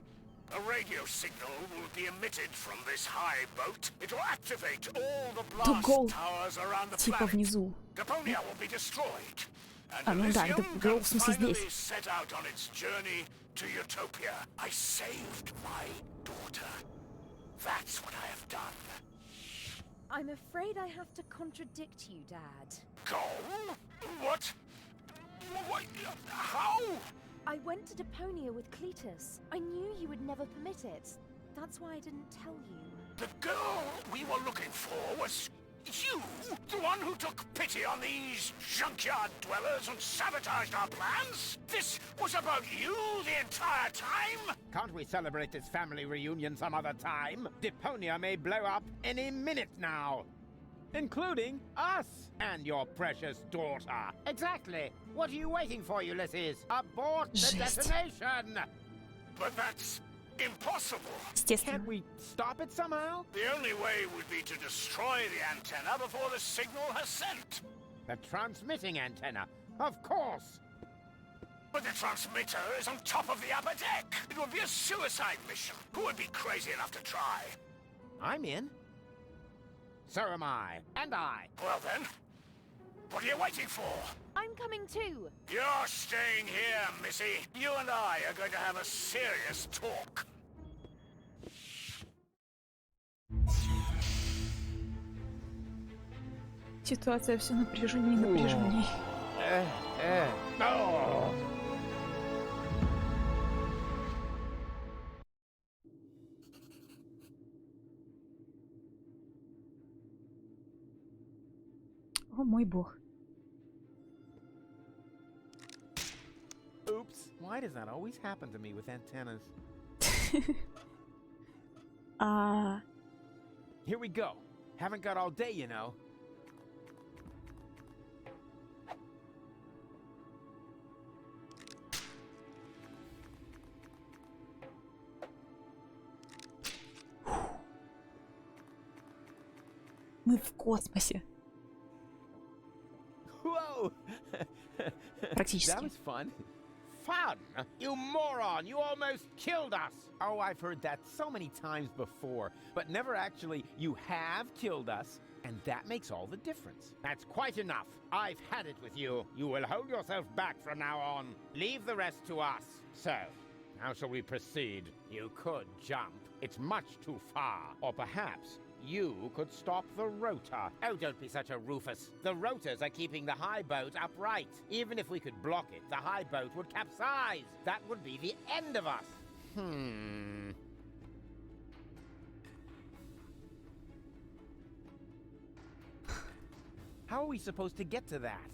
a radio signal will be emitted from this high boat. It will activate all the То гол blast towers around the типа planet. внизу. Deponia will be destroyed. And А, ну да, это Elysium гол can в смысле finally здесь. set out on its journey to Utopia. I saved my daughter. That's what I have done. I'm afraid I have to contradict you, Dad. Goal? What? What? How? I went to Deponia with Cletus. I knew you would never permit it. That's why I didn't tell you. The girl we were looking for was you? The one who took pity on these junkyard dwellers and sabotaged our plans? This was about you the entire time? Can't we celebrate this family reunion some other time? Deponia may blow up any minute now. Including us! And your precious daughter. Exactly. What are you waiting for, Ulysses? Abort the Жесть. detonation! But that's impossible. Естественно. Can't we stop it somehow? The only way would be to destroy the antenna before the signal has sent. The transmitting antenna. Of course. But the transmitter is on top of the upper deck. It would be a suicide mission. Who would be crazy enough to try? I'm in. So am I. And I. Well then, what are you waiting for? I'm coming too. You're staying here, Missy. You and I are going to have a serious talk. Ситуация все напряженнее и напряженней. О мой бог. Oops, why does that always happen to me with antennas? Here we go. Haven't got all day, you know. Мы в космосе. Whoa! Практически. That was fun. Fun? You moron! You almost killed us! Oh, I've heard that so many times before, but never actually, you have killed us, and that makes all the difference. That's quite enough. I've had it with you. You will hold yourself back from now on. Leave the rest to us. So, how shall we proceed? You could jump. It's much too far. Or perhaps you could stop the rotor. Oh, don't be such a Rufus. The rotors are keeping the high boat upright. Even if we could block it, the high boat would capsize. That would be the end of us. How are we supposed to get to that?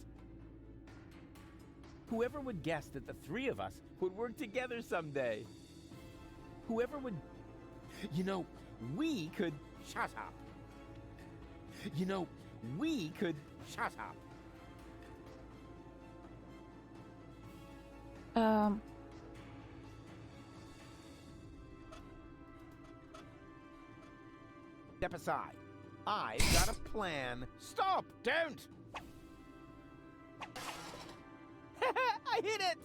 Whoever would guess that the three of us would work together someday? Whoever would... You know, we could... Shut up. You know, we could... Shut up. Step aside. I've got a plan. Stop! Don't! I hit it!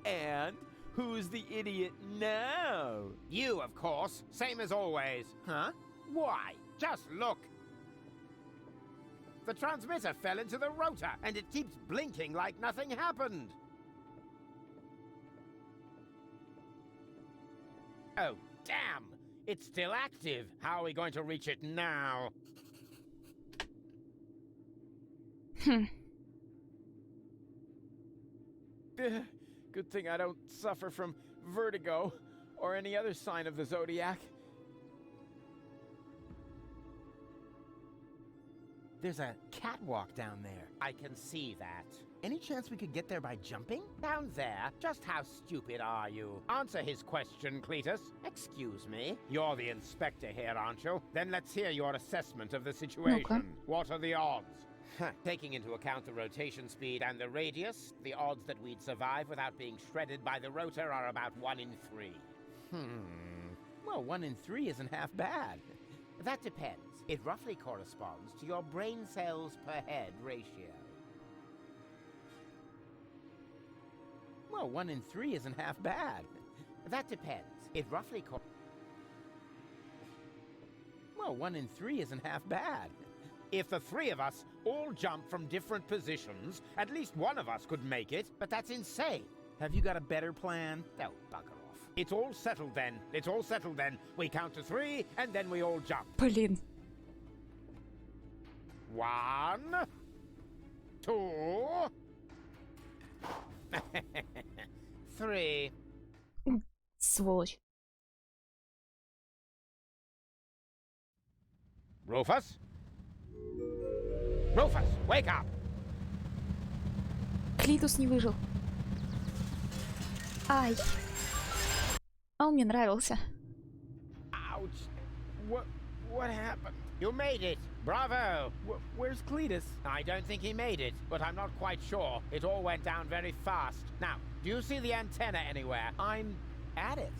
And who's the idiot now? You, of course. Same as always. Huh? Why? Just look. The transmitter fell into the rotor, and it keeps blinking like nothing happened. Oh, damn! It's still active. How are we going to reach it now? Good thing I don't suffer from vertigo or any other sign of the zodiac. There's a catwalk down there. I can see that. Any chance we could get there by jumping? Down there? Just how stupid are you? Answer his question, Cletus. Excuse me? You're the inspector here, aren't you? Then let's hear your assessment of the situation. Okay. What are the odds? Taking into account the rotation speed and the radius, the odds that we'd survive without being shredded by the rotor are about 1 in 3. Well, 1 in 3 isn't half bad. That depends. It roughly corresponds to your brain cells per head ratio. Well, 1 in 3 isn't half bad. That depends. It roughly Well, 1 in 3 isn't half bad. If the three of us all jump from different positions, at least one of us could make it, but that's insane. Have you got a better plan? Oh, bugger off. It's all settled then. It's all settled then. We count to 3, and then we all jump. Блин. 1, 2, 3. Сволочь. Rufus? Rufus, wake up! Клитус не выжил. Ай. А он мне нравился. Ouch. What happened? You made it. Bravo. Where's Cletus? I don't think he made it, but I'm not quite sure. It all went down very fast. Now, do you see the antenna anywhere? I'm at it.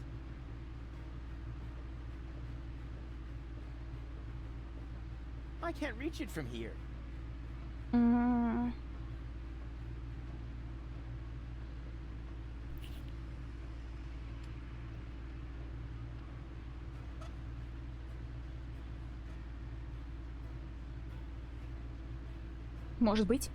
I can't reach it from here. Может быть.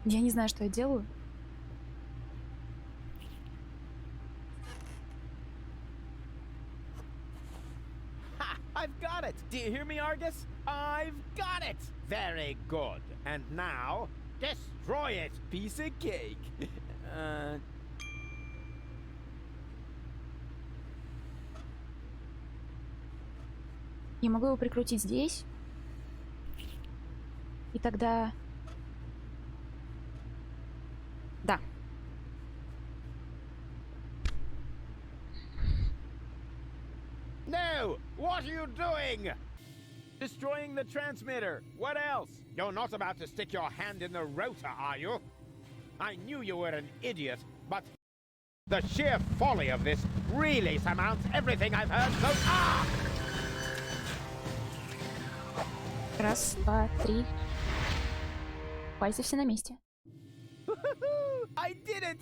Я не знаю, что я делаю. Ha! I've got it! Do you hear me, Argus? I've got it! Very good. And now, destroy it! Piece of cake. Я могу его прикрутить здесь. И тогда... Да. No! What are you doing? Destroying the transmitter. What else? You're not about to stick your hand in the rotor, are you? I knew you were an idiot, but the sheer folly of this really surmounts everything I've heard so... Ah! Раз, два, три. Пальцы все на месте. I did it!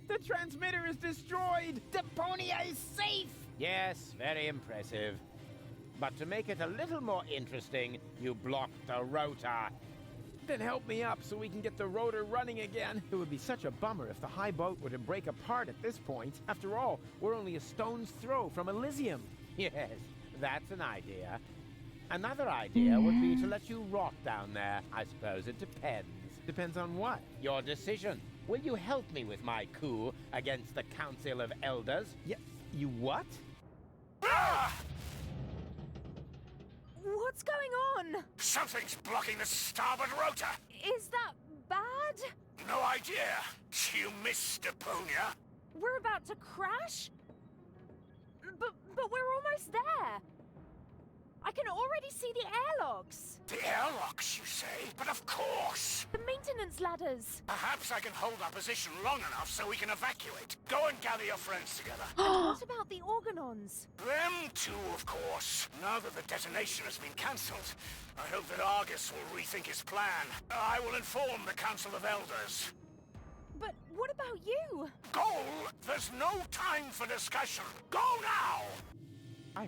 The transmitter is destroyed! Deponia is safe! Yes, very impressive. But to make it a little more interesting, you blocked the rotor. Then help me up so we can get the rotor running again. It would be such a bummer if the high boat were to break apart at this point. After all, we're only a stone's throw from Elysium. Yes, that's an idea. Another idea would be to let you rot down there. I suppose it depends. Depends on what? Your decision. Will you help me with my coup against the Council of Elders? You what? What's going on? Something's blocking the starboard rotor. Is that bad? No idea. You missed Deponia. We're about to crash? But we're almost there. I can already see the airlocks. The airlocks, you say? But of course. The maintenance ladders. Perhaps I can hold our position long enough so we can evacuate. Go and gather your friends together. And what about the organons? Them too, of course. Now that the detonation has been cancelled, I hope that Argus will rethink his plan. I will inform the Council of Elders. But what about you? Goal, there's no time for discussion. Go now!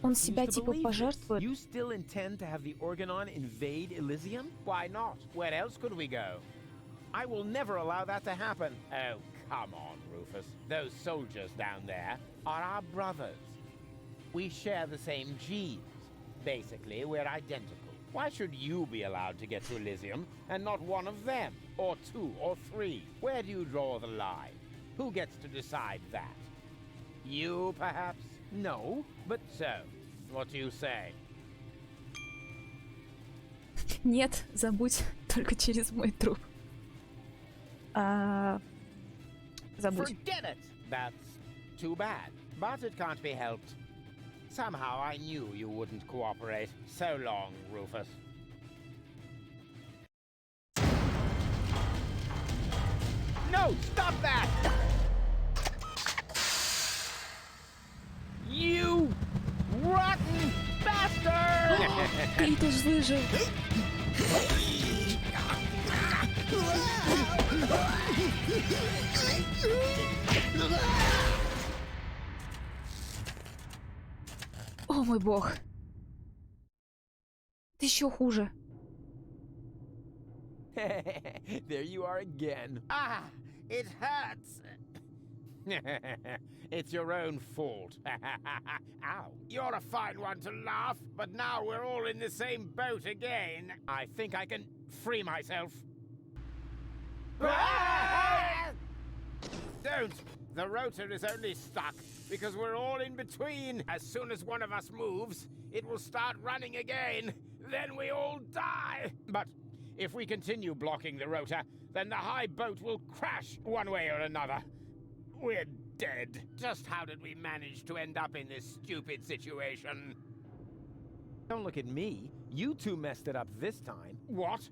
Он себя типа пожертвует. You still intend to have the Organon invade Elysium? Why not? Where else could we go? I will never allow that to happen. Oh, come on, Rufus. Those soldiers down there are our brothers. We share the same genes. Basically, we're identical. Why should you be allowed to get to Elysium and not one of them? Or two, or three? Where do you draw the line? Who gets to decide that? You, perhaps? No, but so, what do you say? Нет, забудь, только через мой труп. Забудь. Forget it! That's too bad, but it can't be helped. Somehow I knew you wouldn't cooperate. So long, Rufus. No, stop that! You rotten bastard! Критус выжил. О мой бог. Это еще хуже. There you are again. Ah, it hurts. It's your own fault. Ow. You're a fine one to laugh, but now we're all in the same boat again. I think I can free myself. Don't! The rotor is only stuck because we're all in between. As soon as one of us moves, it will start running again. Then we all die. But if we continue blocking the rotor, then the high boat will crash one way or another. We're dead. Just how did we manage to end up in this stupid situation? Don't look at me. You two messed it up this time. What?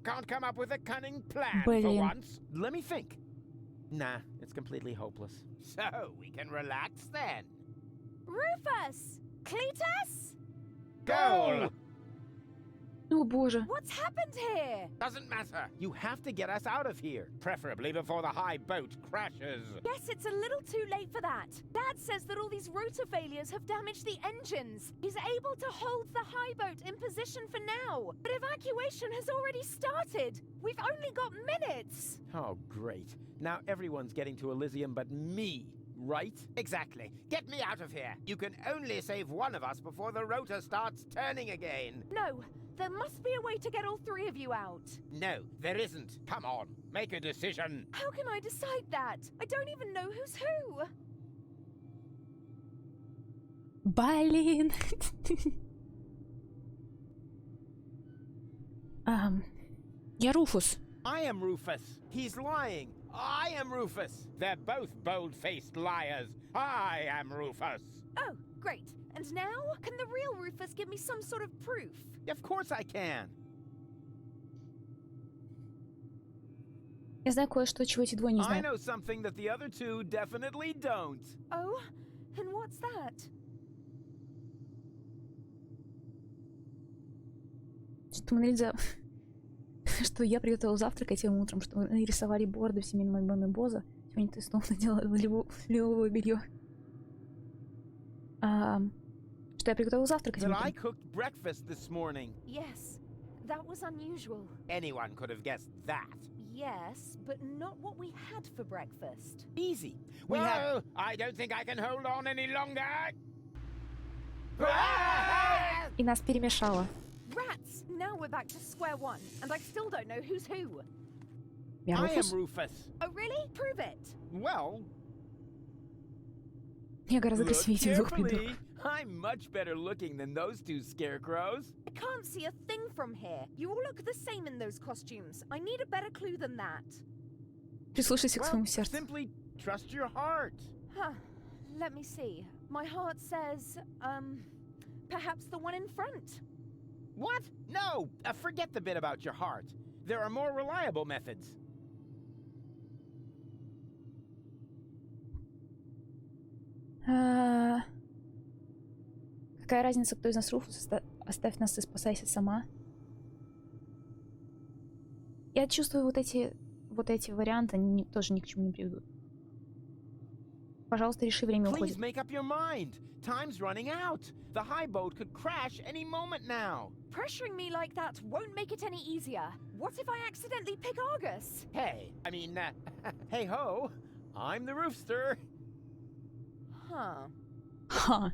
Can't come up with a cunning plan for once? Let me think. Nah, it's completely hopeless. So, we can relax then. Rufus! Cletus? Goal! О боже. What's happened here? Doesn't matter. You have to get us out of here, preferably before the high boat crashes. Yes, it's a little too late for that. Dad says that all these rotor failures have damaged the engines. He's able to hold the high boat in position for now, but evacuation has already started. We've only got minutes. Oh, great. Now everyone's getting to Elysium but me, right? Exactly. Get me out of here. You can only save one of us before the rotor starts turning again. No, there must be a way to get all three of you out. No, there isn't. Come on, make a decision. How can I decide that? I don't even know who's who. Блин. Я Руфус. I am Rufus. He's lying. I am Rufus. They're both bold-faced liars. I am Rufus. Oh, great. And now, can the real Rufus give me some sort of proof? Of course I can. Я знаю кое-что, чего эти двое не I знают. know something that the other two definitely don't. Oh, and what's that? Что мы что я приготовила завтрак этим утром, что мы нарисовали борды в семейном альбоме Боза. Сегодня ты снова надела лиловое белье. Что я приготовила завтрак этим That I утром. cooked breakfast this morning. Yes, that was unusual. Anyone could have guessed that. Yes, but not what we had for breakfast. Easy. We Whoa! have... I don't think I can hold on any longer. И нас перемешало. Rats! Now we're back to square one, and I still don't know who's who. Я I am Руфус. Rufus. Oh, really? Prove it. Well, Я гораздо look красивее этих двух carefully. придурков. I'm much better looking than those two scarecrows. I can't see a thing from here. You all look the same in those costumes. I need a better clue than that. Прислушайся к своему Well, сердцу. simply trust your heart. Huh. Let me see. My heart says, perhaps the one in front. What? No! Forget the bit about your heart. There are more reliable methods. Какая разница, кто из нас Руфус? Оставь нас и спасайся сама. Я чувствую, вот эти варианты, они тоже ни к чему не приведут. Пожалуйста, реши, время Please уходит. make up your mind. Time's running out. The high boat could crash any moment now. Pressuring me like that won't make it any easier. What if I accidentally pick Argus? Hey, hey ho, I'm the roofster. Huh. Ха.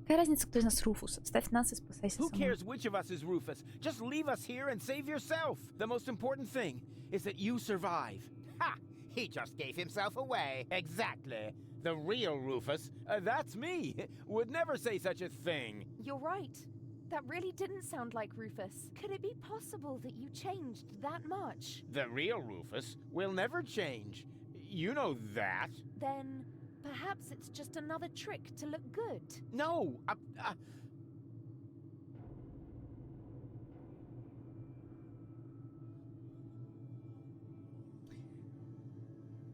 Какая разница, кто из нас Руфус? Оставь нас и спасайся Who сама. cares which of us is Rufus? Just leave us here and save yourself. The most important thing is that you survive. Ha! He just gave himself away. Exactly. The real Rufus. That's me. Would never say such a thing. You're right. That really didn't sound like Rufus. Could it be possible that you changed that much? The real Rufus will never change. You know that. Then perhaps it's just another trick to look good. No.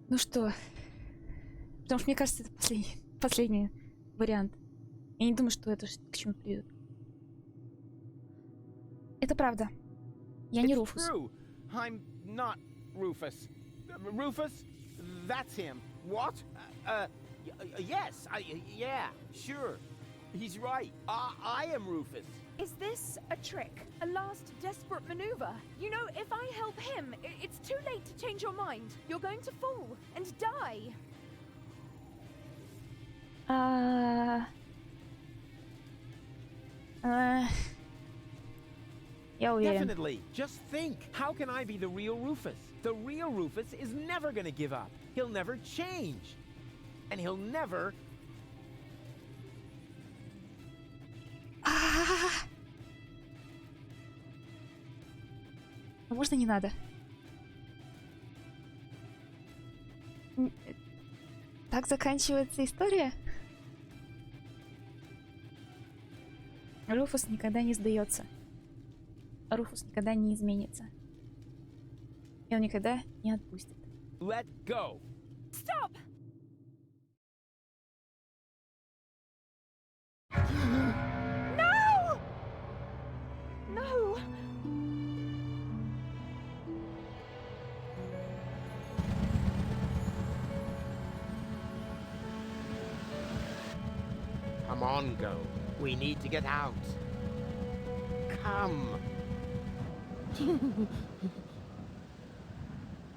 Ну что? Потому что мне кажется, это последний вариант. Я не думаю, что это к чему приведет. Это правда. Я не Руфус. True. I'm not Rufus. Rufus? That's him. What? Yes. Yeah, sure. He's right. I am Rufus. Is this a trick? A last desperate maneuver? You know, if I help him, it's too late to change your mind. You're going to fall and die. Я уверен. Definitely. Just think. How can I be the real Rufus? The real Rufus is never gonna give up. He'll never change. And he'll never... А можно не надо? Так заканчивается история? Руфус никогда не сдается. Руфус никогда не изменится. И он никогда не отпустит. Let go. Stop! on, Go. We need to get out. Come.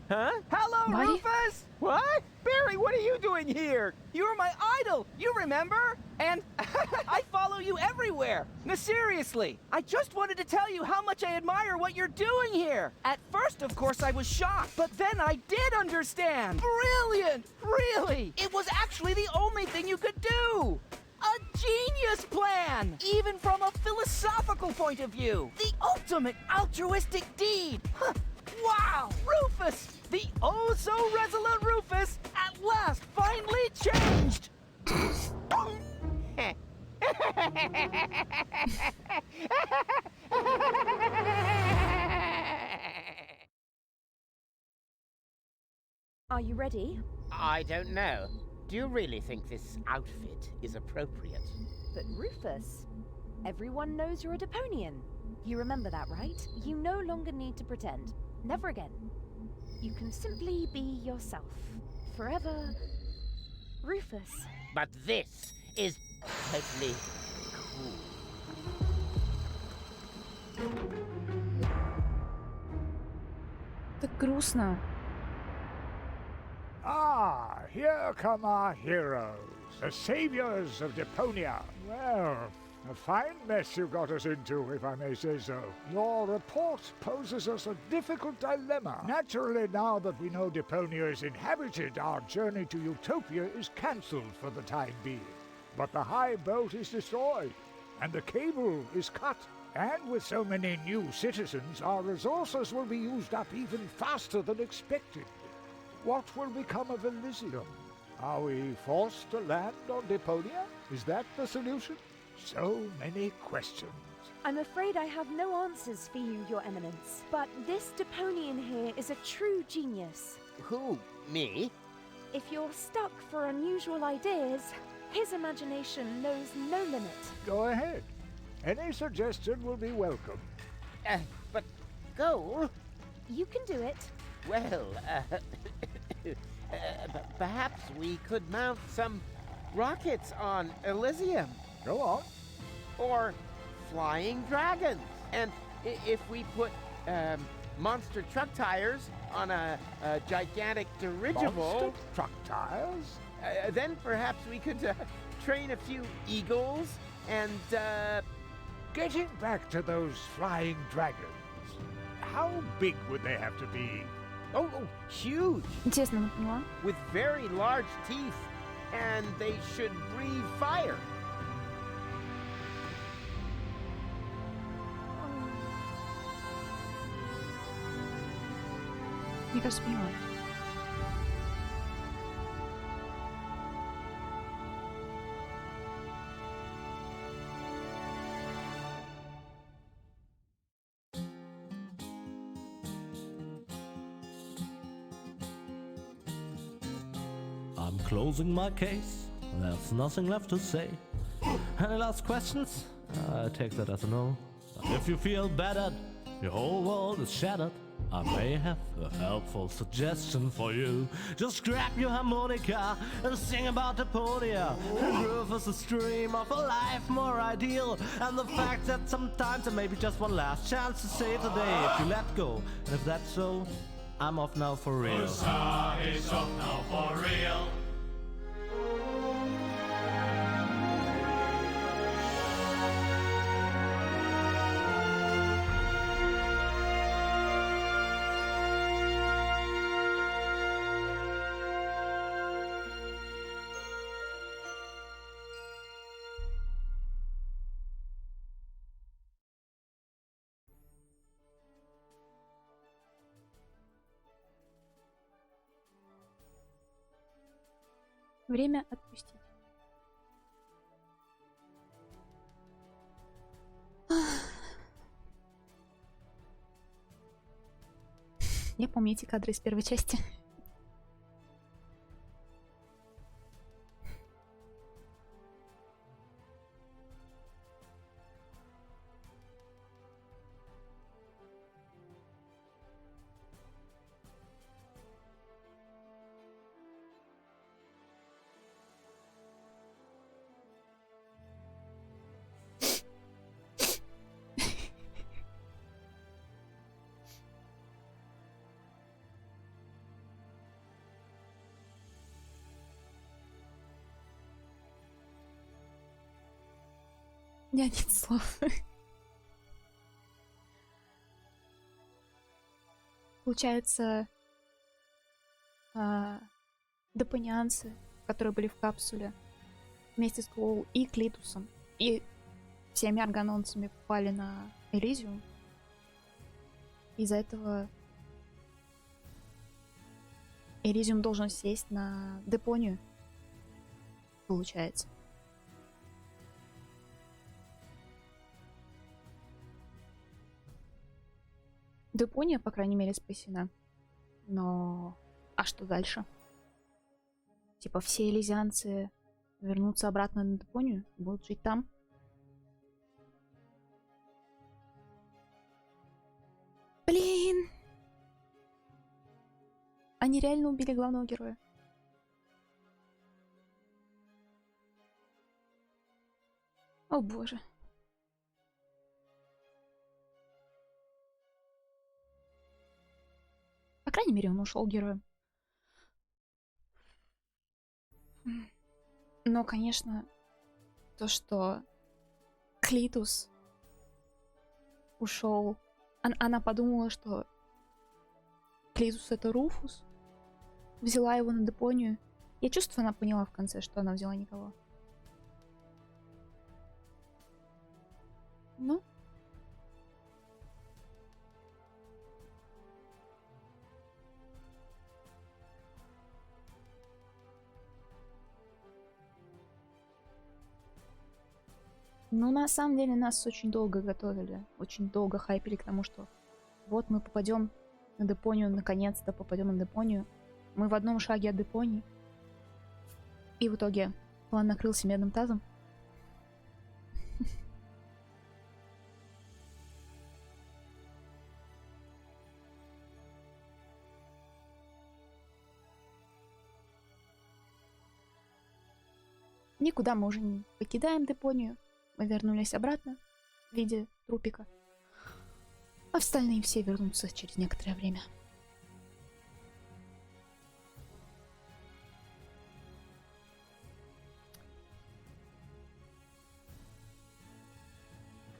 Huh? Hello, Buddy? Rufus! What? Barry, what are you doing here? You were my idol, you remember? And I follow you everywhere. No, seriously, I just wanted to tell you how much I admire what you're doing here. At first, of course, I was shocked, but then I did understand. Brilliant! Really! It was actually the only thing you could do. A genius plan! Even from a philosophical point of view. The ultimate altruistic deed. Huh. Wow! Rufus! The oh-so-resolute Rufus at last finally changed! Are you ready? I don't know. Do you really think this outfit is appropriate? But Rufus, everyone knows you're a Deponian. You remember that, right? You no longer need to pretend. Never again. You can simply be yourself. Forever, Rufus. But this is totally cool. Так грустно. Ah, here come our heroes, the saviors of Deponia. Well, a fine mess you got us into, if I may say so. Your report poses us a difficult dilemma. Naturally, now that we know Deponia is inhabited, our journey to Utopia is cancelled for the time being. But the high boat is destroyed, and the cable is cut. And with so many new citizens, our resources will be used up even faster than expected. What will become of Elysium? Are we forced to land on Deponia? Is that the solution? So many questions. I'm afraid I have no answers for you, Your Eminence. But this Deponian here is a true genius. Who? Me? If you're stuck for unusual ideas, his imagination knows no limit. Go ahead. Any suggestion will be welcome. But Goal? You can do it. Well, perhaps we could mount some rockets on Elysium. Go on. Or flying dragons. And if we put monster truck tires on a gigantic dirigible... Monster truck tires? Then perhaps we could train a few eagles and... Getting back to those flying dragons, how big would they have to be? Oh, huge. Интересно, не поняла. With very large teeth, and they should breathe fire. Мне кажется, поняла. I'm closing my case. There's nothing left to say. Any last questions? I take that as a no. But if you feel battered, your whole world is shattered, I may have a helpful suggestion for you. Just grab your harmonica and sing about Deponia. And Rufus' dream of a life more ideal. And the fact that sometimes there may be just one last chance to save the day if you let go. And if that's so, I'm off now for real. Ursa is off now for real. Время отпустить. Я помню эти кадры из первой части. меня нет слов. Получается, депонианцы, которые были в капсуле, вместе с Гоул и Клитусом, и всеми аргононцами попали на Элизиум. Из-за этого Элизиум должен сесть на Депонию, получается. Депония, по крайней мере, спасена. Но... А что дальше? Типа все элизианцы вернутся обратно на Депонию? Будут жить там? Блин! Они реально убили главного героя. О боже. По крайней мере, он ушел героем. Но, конечно, то, что Клитус ушел... Она подумала, что Клитус — это Руфус. Взяла его на Депонию. Я чувствую, она поняла в конце, что она взяла никого. Ну? Ну, на самом деле, нас очень долго готовили. Очень долго хайпили к тому, что вот мы попадем на Депонию, наконец-то попадем на Депонию. Мы в одном шаге от Депонии. И в итоге план накрылся медным тазом. Никуда мы уже не покидаем Депонию. Мы вернулись обратно в виде трупика. А остальные все вернутся через некоторое время.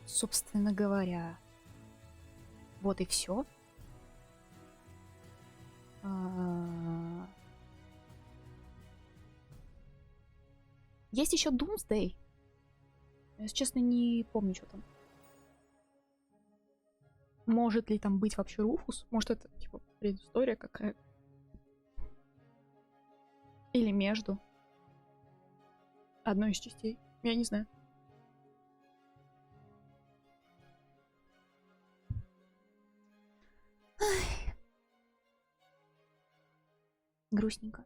Собственно говоря, вот и все. Есть еще Doomsday. Я, если честно, не помню, что там. Может ли там быть вообще Руфус? Может, это типа предыстория какая? Или между одной из частей? Я не знаю. Ай. Грустненько.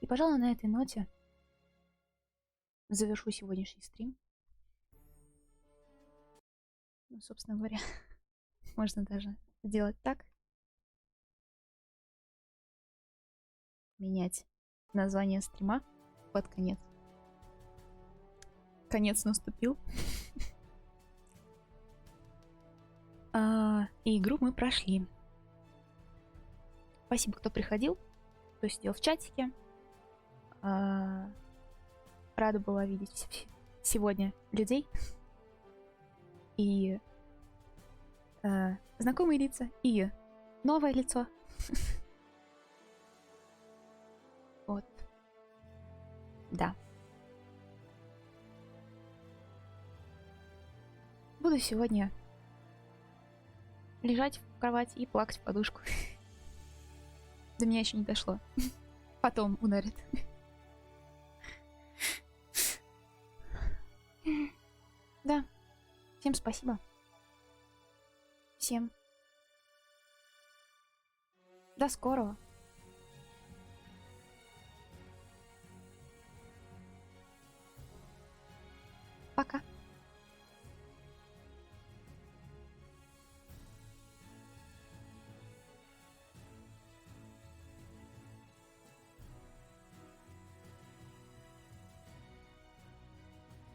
И, пожалуй, на этой ноте завершу сегодняшний стрим. Ну, собственно говоря, можно даже сделать так. Менять название стрима под конец. Конец наступил. И игру мы прошли. Спасибо, кто приходил, кто сидел в чатике. Рада была видеть сегодня людей. И знакомые лица, и новое лицо. Вот. Да. Буду сегодня лежать в кровати и плакать в подушку. До меня еще не дошло. Потом ударит. Да. Всем спасибо. Всем до скорого. Пока.